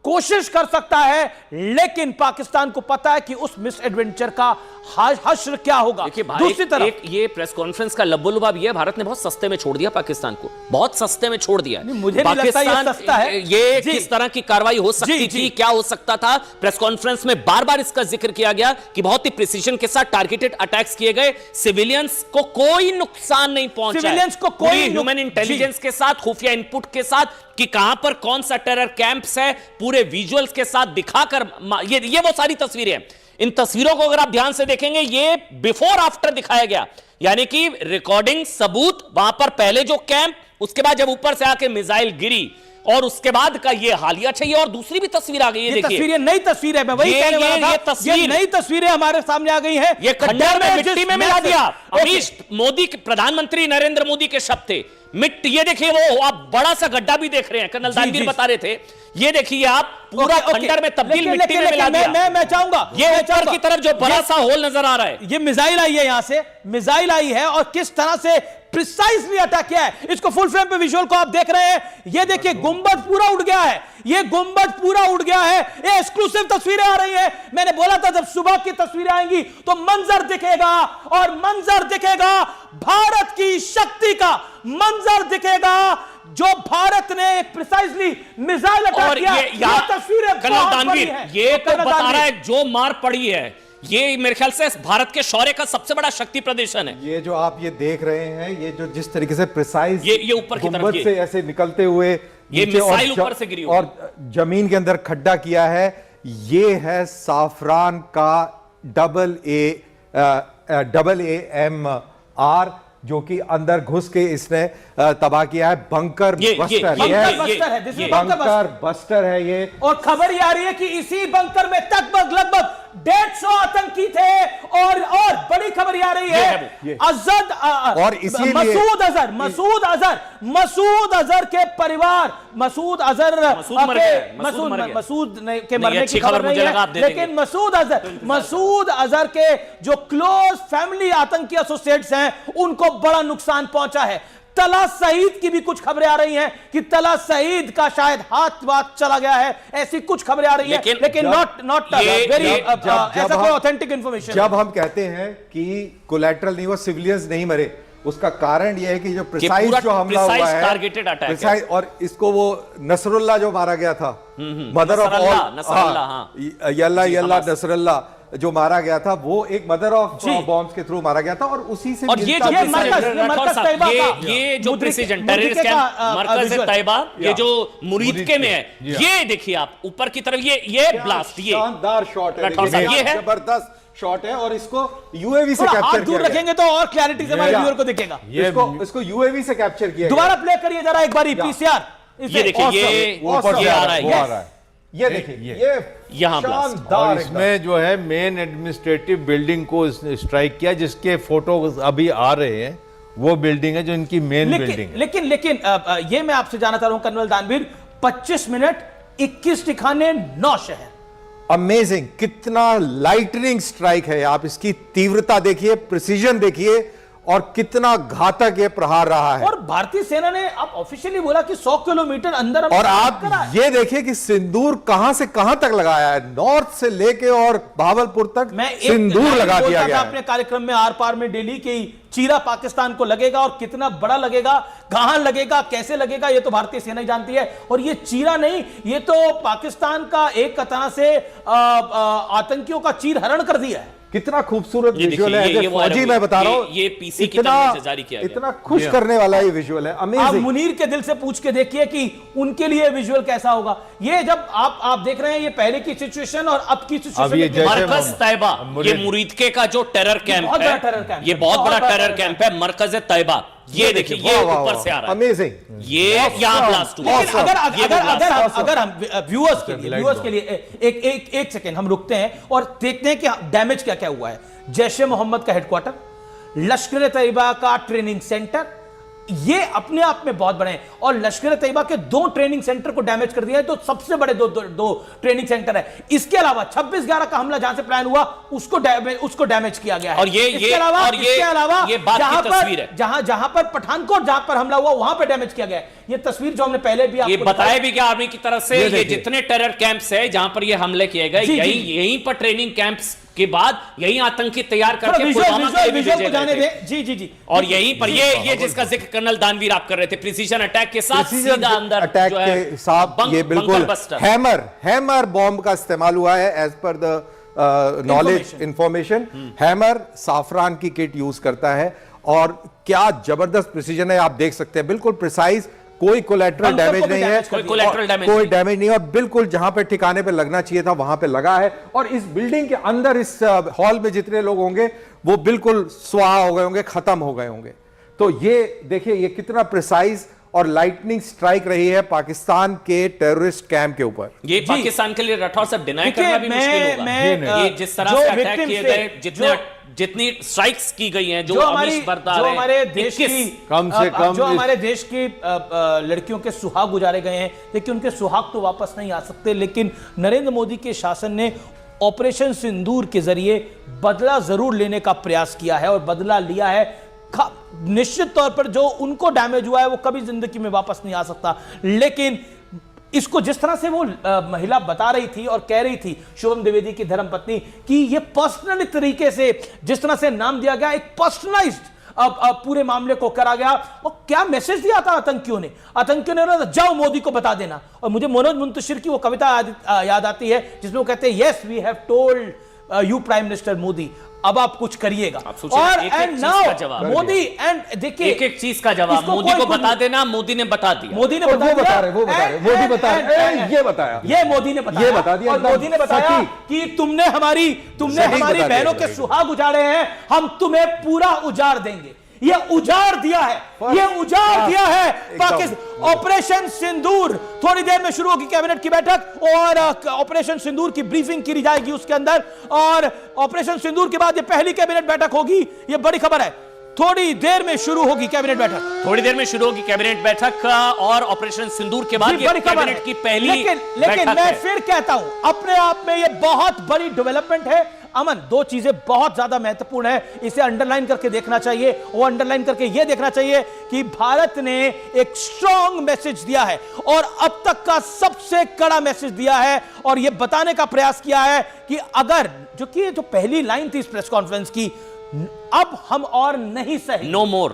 कोशिश कर सकता है, लेकिन पाकिस्तान को पता है कि उस मिस एडवेंचर का हश्र क्या होगा। दूसरी तरफ ये प्रेस कॉन्फ्रेंस का लब्बो-लुबाब ये भारत ने बहुत सस्ते में छोड़ दिया पाकिस्तान को, बहुत सस्ते में छोड़ दिया। मुझे नहीं लगता ये सस्ता है। ये किस तरह की कार्रवाई हो सकती थी, क्या हो सकता था, प्रेस कॉन्फ्रेंस में बार-बार इसका जिक्र किया गया कि बहुत ही प्रिसीजन के साथ टारगेटेड अटैक्स किए गए, सिविलियंस को कोई नुकसान नहीं पहुंचा, सिविलियंस को कोई ह्यूमन इंटेलिजेंस के साथ, खुफिया इनपुट के साथ कि कहां पर कौन सा टेरर कैंप्स है, पूरे विजुअल्स के साथ दिखाकर ये वो सारी तस्वीरें हैं। इन तस्वीरों को अगर आप ध्यान से देखेंगे, ये बिफोर आफ्टर दिखाया गया, यानी कि रिकॉर्डिंग सबूत, वहां पर पहले जो कैंप, उसके बाद जब ऊपर से आके मिसाइल गिरी, और उसके बाद का ये हालिया चाहिए। और दूसरी भी तस्वीर आ गई है, देखिए तस्वीर नई तस्वीर है, मैं वही कहने वाला था, ये नई तस्वीरें हमारे सामने आ गई है। ये खंडर में मिट्टी में मिला दिया। अमीश मोदी, प्रधानमंत्री नरेंद्र मोदी के शब्द थे, मिट्टी, ये देखिए वो आप बड़ा सा गड्ढा भी देख रहे हैं, कर्नल दानवीर बता रहे थे, ये देखिए आप पूरा खंडर में तब्दील मिट्टी में मिला दिया। मैं चाहूंगा ये ऊपर की तरफ जो बड़ा सा होल नजर आ रहा है, ये मिसाइल आई है, यहां से मिसाइल आई है, और किस तरह से प्रिसाइसली अटैक किया है। इसको फुल फ्रेम पे विजुअल को आप देख रहे हैं, ये देखिए गुंबद पूरा उड़ गया है, ये गुंबद पूरा उड़ गया है। ये एक्सक्लूसिव तस्वीरें आ रही हैं। मैंने बोला था जब सुबह की तस्वीरें आएंगी तो मंजर दिखेगा, और मंजर दिखेगा भारत की शक्ति का, मंजर दिखेगा जो भारत ने एक प्रिसाइसली मिसाइल अटैक किया। ये तस्वीरें कर्नल दानवीर, ये तो बता रहा है जो मार पड़ी है, ये मेरे ख्याल से भारत के शौर्य का सबसे बड़ा शक्ति प्रदर्शन है। ये जो आप ये देख रहे हैं, ये जो जिस तरीके से प्रिसाइज ये ऊपर की तरफ से ऐसे निकलते हुए, ये मिसाइल ऊपर से गिरी और जमीन के अंदर खड्डा किया है, ये है साफरान का AAMR, जो कि अंदर घुस के इसने तबाह किया है। बंकर बस्टर है ये। और खबर ये आ रही है कि इसी बंकर में लगभग 150 आतंकी थे। और बड़ी खबर ये आ रही है, अजद और इसीलिए मसूद अजहर के परिवार, मसूद के मरने की खबर नहीं है, लेकिन मसूद अजहर के जो क्लोज फैमिली आतंकी एसोसिएट्स हैं, उनको बड़ा नुकसान पहुंचा है। तला सईद की भी कुछ खबरें आ रही हैं कि तला सईद का शायद हाथ चला गया है, ऐसी कुछ खबरें आ रही हैं, लेकिन नॉट वेरी ऐसा कोई ऑथेंटिक इंफॉर्मेशन। जब हम कहते हैं कि कोलैटरल नहीं हुआ, सिविलियंस नहीं मरे, उसका कारण यह है कि जो प्रिसाइज जो हमला हुआ है, टारगेटेड अटैक है। और इसको वो नसरुल्लाह जो मारा गया था, मदर ऑफ ऑल, यल्ला नसरुल्लाह जो मारा गया था, वो एक मदर ऑफ बॉम्ब्स के थ्रू मारा गया था। और उसी से और ये जो precision terrorist camp Markaz Taiba, ये जो मुरीदके में है, ये देखिए आप ऊपर की तरफ, ये ब्लास्ट, ये शानदार शॉट है, ये है जबरदस्त शॉट है। और इसको यूएवी से कैप्चर दूर रखेंगे तो और क्लैरिटी से हमारे व्यूअर को दिखेगा। इसको यूएवी से कैप्चर किया, दोबारा प्ले करिए जरा एक बार पीसीआर। ये देखिए, ये आ रहा है, ये देखिए, ये यहां और इसमें जो है मेन एडमिनिस्ट्रेटिव बिल्डिंग को स्ट्राइक किया, जिसके फोटो अभी आ रहे हैं, वो बिल्डिंग है जो इनकी मेन बिल्डिंग है। लेकिन ये मैं आपसे जानना चाह रहा हूं कर्नल दानवीर, 25 मिनट 21 ठिकाने 9 शहर, अमेजिंग, कितना लाइटनिंग स्ट्राइक है। आप इसकी तीव्रता देखिए, प्रिसीजन देखिए, और कितना घातक ये प्रहार रहा है। और भारतीय सेना ने अब ऑफिशियली बोला कि 100 किलोमीटर अंदर, और आप ये देखिए कि सिंदूर कहां से कहां तक लगाया है, नॉर्थ से लेके और भावलपुर तक सिंदूर लगा दिया गया है। अपने कार्यक्रम में आर पार में दिल्ली की चीरा पाकिस्तान को लगेगा, और कितना बड़ा लगेगा, कहां लगेगा, कैसे लगेगा, ये तो भारतीय सेना ही जानती है। और ये चीरा नहीं, ये तो पाकिस्तान का एक तरह से आतंकियों का चीर हरण कर दिया है। कितना खूबसूरत विजुअल है, फौजी मैं बता रहा हूं, ये पीसी की तरफ से जारी किया गया, इतना खुश करने वाला ये विजुअल है, अमेजिंग। आप मुनीर के दिल से पूछ के देखिए कि उनके लिए विजुअल कैसा होगा। ये जब आप देख रहे हैं, ये पहले की सिचुएशन और अब की सिचुएशन, मरकज तैयबा, ये मुरीदके का जो टेरर कैंप है, ये बहुत बड़ा टेरर कैंप है, मरकज तैयबा, ये देखिए, ये ऊपर से आ रहा है, अमेजिंग, ये यहाँ ब्लास्ट हुआ। लेकिन अगर हम व्यूअर्स के लिए एक सेकेंड हम रुकते हैं और देखते हैं कि डैमेज क्या क्या हुआ है। जैश ए मोहम्मद का हेडक्वार्टर, लश्कर तैयबा का ट्रेनिंग सेंटर, ये अपने आप में बहुत बड़े हैं, और लश्कर तैयबा के 2 ट्रेनिंग सेंटर को डैमेज कर दिया है, तो सबसे बड़े दो ट्रेनिंग सेंटर है। इसके अलावा 26/11 का हमला जहां से प्लान हुआ उसको डैमेज किया गया है। और इसके अलावा ये बात की तस्वीर है, जहां पर पठानकोट जहां पर हमला हुआ वहां पर डैमेज किया गया है। ये तस्वीर जो हमने पहले भी ये बताया भी गया आर्मी की तरफ से, ये जितने टेरर कैंप्स है जहां पर ये हमले किए गए, यहीं पर ट्रेनिंग कैंप्स के बाद यहीं आतंकी तैयार करके पुलवामा के लिए भेजे गए थे। जी। और यहीं पर ये जिसका जिक्र कर्नल दानवीर आप कर रहे थे, प्रिसीजन अटैक के साथ सीधा अंदर अटैक के साथ ये बिल्कुल हैमर बॉम्ब का इस्तेमाल हुआ है। As per the knowledge information, Hammer Safran की किट यूज करता है, और क्या जबरदस्त प्रिसीजन है, आप देख सकते हैं, बिल्कुल प्रिसाइज, कोई कोलैटरल डैमेज नहीं है, कोई डैमेज नहीं है, और बिल्कुल जहां पे ठिकाने पे लगना चाहिए था वहां पे लगा है। और इस बिल्डिंग के अंदर, इस हॉल में जितने लोग होंगे वो बिल्कुल स्वाहा हो गए होंगे, खत्म हो गए होंगे। तो ये देखिए, ये कितना प्रिसाइज और लाइटनिंग स्ट्राइक रही है पाकिस्तान के टेररिस्ट कैंप के ऊपर। ये पाकिस्तान के लिए राठौर साहब डिनाई करना भी मुश्किल होगा। ये जिस तरह से अटैक किए गए, जितनी स्ट्राइक्स की गई हैं, जो हमारे देश की लड़कियों के सुहाग गुजारे गए हैं, लेकिन उनके सुहाग तो वापस नहीं आ सकते। लेकिन नरेंद्र मोदी के शासन ने ऑपरेशन सिंदूर के जरिए बदला जरूर लेने का प्रयास किया है, और बदला लिया है। निश्चित तौर पर जो उनको डैमेज हुआ है वो कभी जिंदगी में वापस नहीं आ सकता, लेकिन इसको जिस तरह से वो महिला बता रही थी और कह रही थी, शुभम द्विवेदी की धर्मपत्नी, कि ये पर्सनल तरीके से जिस तरह से नाम दिया गया, एक पर्सनलाइज्ड पूरे मामले को करा गया। और क्या मैसेज दिया था आतंकियों ने बोला जाओ मोदी को बता देना। और मुझे मनोज मुंतशिर की वो कविता याद आती है जिसमें वो कहते हैं, yes we have told you prime minister Modi, अब आप कुछ करिएगा। और एंड नाउ मोदी, एंड देखिए एक चीज का जवाब मोदी को बता देना, मोदी ने बता दिया, मोदी ने बता दिया, मोदी बता रहे, ये बताया, ये मोदी ने बताया, ये बता दिया, और मोदी ने बताया कि तुमने हमारी बहनों के सुहाग उजाड़े हैं, हम तुम्हें पूरा उजाड़ देंगे। ये उजाड़ दिया है, ये उजाड़ दिया है पाकिस्तान। ऑपरेशन सिंदूर थोड़ी देर में शुरू होगी कैबिनेट की बैठक, और ऑपरेशन सिंदूर की ब्रीफिंग की जाएगी उसके अंदर, और ऑपरेशन सिंदूर के बाद ये पहली कैबिनेट बैठक होगी। ये बड़ी खबर है, थोड़ी देर में शुरू होगी कैबिनेट बैठक, थोड़ी देर में शुरू होगी कैबिनेट बैठक, और ऑपरेशन सिंदूर के बाद ये कैबिनेट की पहली लेकिन मैं फिर कहता हूं, अपने आप में ये बहुत बड़ी डेवलपमेंट है। अमन, 2 चीजें बहुत ज्यादा महत्वपूर्ण है, इसे अंडरलाइन करके देखना चाहिए। वो अंडरलाइन करके यह देखना चाहिए कि भारत ने एक स्ट्रॉन्ग मैसेज दिया है, और अब तक का सबसे कड़ा मैसेज दिया है, और यह बताने का प्रयास किया है कि अगर जो पहली लाइन थी इस प्रेस कॉन्फ्रेंस की, अब हम और नहीं सही, नो मोर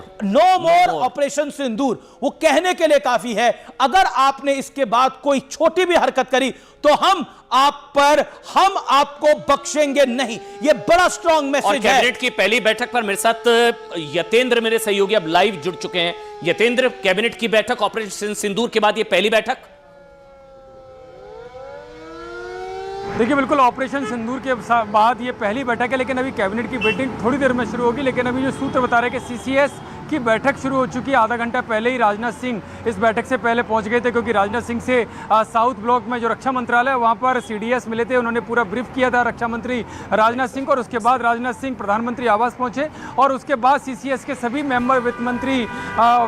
ऑपरेशन सिंदूर, वो कहने के लिए काफी है। अगर आपने इसके बाद कोई छोटी भी हरकत करी तो हम आपको बख्शेंगे नहीं। ये बड़ा स्ट्रॉन्ग मैसेज है। कैबिनेट की पहली बैठक पर मेरे साथ यतेंद्र, मेरे सहयोगी, अब लाइव जुड़ चुके हैं। यतेंद्र, कैबिनेट की बैठक ऑपरेशन सिंदूर के बाद ये पहली बैठक? देखिए, बिल्कुल ऑपरेशन सिंदूर के बाद ये पहली बैठक है, लेकिन अभी कैबिनेट की मीटिंग थोड़ी देर में शुरू होगी। लेकिन अभी जो सूत्र बता रहे हैं कि सीसीएस की बैठक शुरू हो चुकी है। आधा घंटा पहले ही राजनाथ सिंह इस बैठक से पहले पहुंच गए थे, क्योंकि राजनाथ सिंह से साउथ ब्लॉक में जो रक्षा मंत्रालय है वहां पर सीडीएस मिले थे, उन्होंने पूरा ब्रीफ किया था रक्षा मंत्री राजनाथ सिंह को। और उसके बाद राजनाथ सिंह प्रधानमंत्री आवास पहुंचे, और उसके बाद सीसीएस के सभी मेंबर, वित्त मंत्री,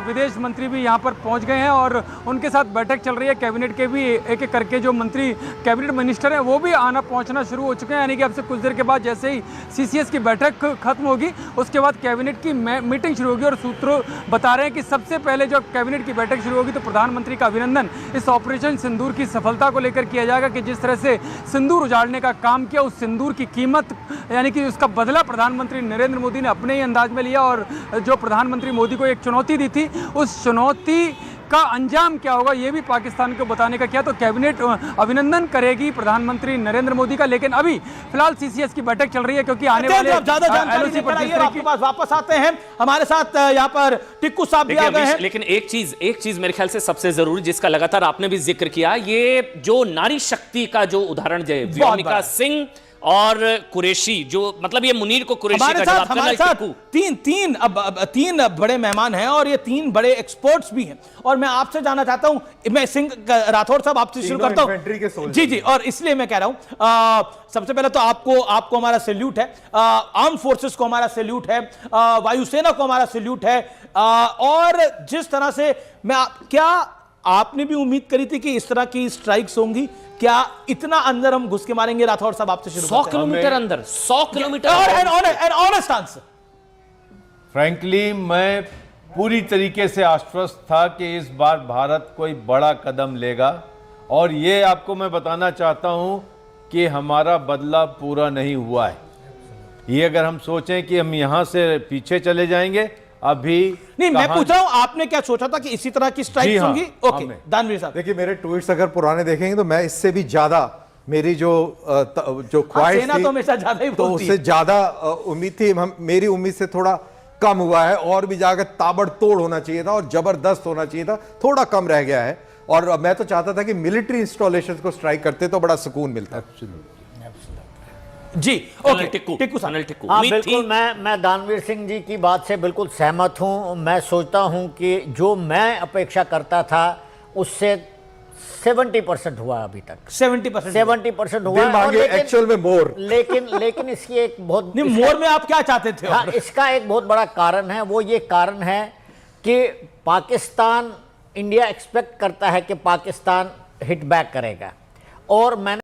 विदेश मंत्री भी यहाँ पर पहुँच गए हैं, और उनके साथ बैठक चल रही है। कैबिनेट के भी एक एक करके जो मंत्री कैबिनेट मिनिस्टर हैं वो भी आना पहुँचना शुरू हो चुके हैं, यानी कि अब से कुछ देर के बाद जैसे ही सीसीएस की बैठक खत्म होगी उसके बाद कैबिनेट की मीटिंग शुरू होगी। और सूत्रों बता रहे हैं कि सबसे पहले जब कैबिनेट की बैठक शुरू होगी तो प्रधानमंत्री का अभिनंदन इस ऑपरेशन सिंदूर की सफलता को लेकर किया जाएगा, कि जिस तरह से सिंदूर उजाड़ने का काम किया, उस सिंदूर की कीमत यानी कि उसका बदला प्रधानमंत्री नरेंद्र मोदी ने अपने ही अंदाज में लिया। और जो प्रधानमंत्री मोदी को एक चुनौती दी थी, उस चुनौती का अंजाम क्या होगा ये भी पाकिस्तान को बताने का किया। तो कैबिनेट अभिनंदन करेगी प्रधानमंत्री नरेंद्र मोदी का। लेकिन अभी फिलहाल सीसीएस की बैठक चल रही है, क्योंकि आने वाले ज्यादा जानकारी पर आपके पास वापस आते हैं। हमारे साथ यहाँ पर टिक्कू साहब भी आ गए हैं। लेकिन एक चीज मेरे ख्याल से सबसे जरूरी, जिसका लगातार आपने भी जिक्र किया, ये जो नारी शक्ति का जो उदाहरण व्योमिका सिंह और कुरैशी, जो मतलब ये मुनीर को कुरैशी का जवाब, हमारे साथ तीन बड़े मेहमान हैं और ये तीन बड़े एक्सपर्ट्स भी हैं। और मैं आपसे जानना चाहता हूं, मैं सिंह राठौर साहब आपसे शुरू करता हूं। जी जी, और इसलिए मैं कह रहा हूं, सबसे पहले तो आपको हमारा सैल्यूट है, आर्म फोर्सेस को हमारा सैल्यूट है, वायुसेना को हमारा सैल्यूट है। और जिस तरह से क्या आपने भी उम्मीद करी थी कि इस तरह की स्ट्राइक्स होंगी? क्या इतना अंदर हम घुस के मारेंगे? राठौर साहब आपसे शुरू 100 किलोमीटर अंदर, 100 किलोमीटर। Honest answer. फ्रैंकली मैं पूरी तरीके से आश्वस्त था कि इस बार भारत कोई बड़ा कदम लेगा, और ये आपको मैं बताना चाहता हूं कि हमारा बदला पूरा नहीं हुआ है। ये अगर हम सोचें कि हम यहां से पीछे चले जाएंगे, अभी नहीं, मैं पूछ रहा हूं आपने क्या सोचा था कि इसी तरह की स्ट्राइक होंगी? ओके, दानवीर साहब। देखिए, मेरे ट्वीट्स अगर पुराने देखेंगे तो मैं इससे भी ज्यादा, मेरी जो ख्वाहिश थी तो हमेशा ज्यादा ही तो उससे ज्यादा उम्मीद थी। मेरी उम्मीद से थोड़ा कम हुआ है, और भी जाकर ताबड़तोड़ होना चाहिए था और जबरदस्त होना चाहिए था, थोड़ा कम रह गया है। और मैं तो चाहता था कि मिलिट्री इंस्टॉलेशंस को स्ट्राइक करते तो बड़ा सुकून मिलता। जी, ओके, टिक्कू हाँ, बिल्कुल, मैं दानवीर सिंह जी की बात से बिल्कुल सहमत हूं। मैं सोचता हूं कि जो मैं अपेक्षा करता था उससे 70% हुआ अभी तक। 70% हुआ, एक्चुअल में मोर। लेकिन इसकी एक बहुत नहीं, मोर में आप क्या चाहते थे? हाँ, इसका एक बहुत बड़ा कारण है। वो ये कारण है कि पाकिस्तान, इंडिया एक्सपेक्ट करता है कि पाकिस्तान हिट बैक करेगा, और मैंने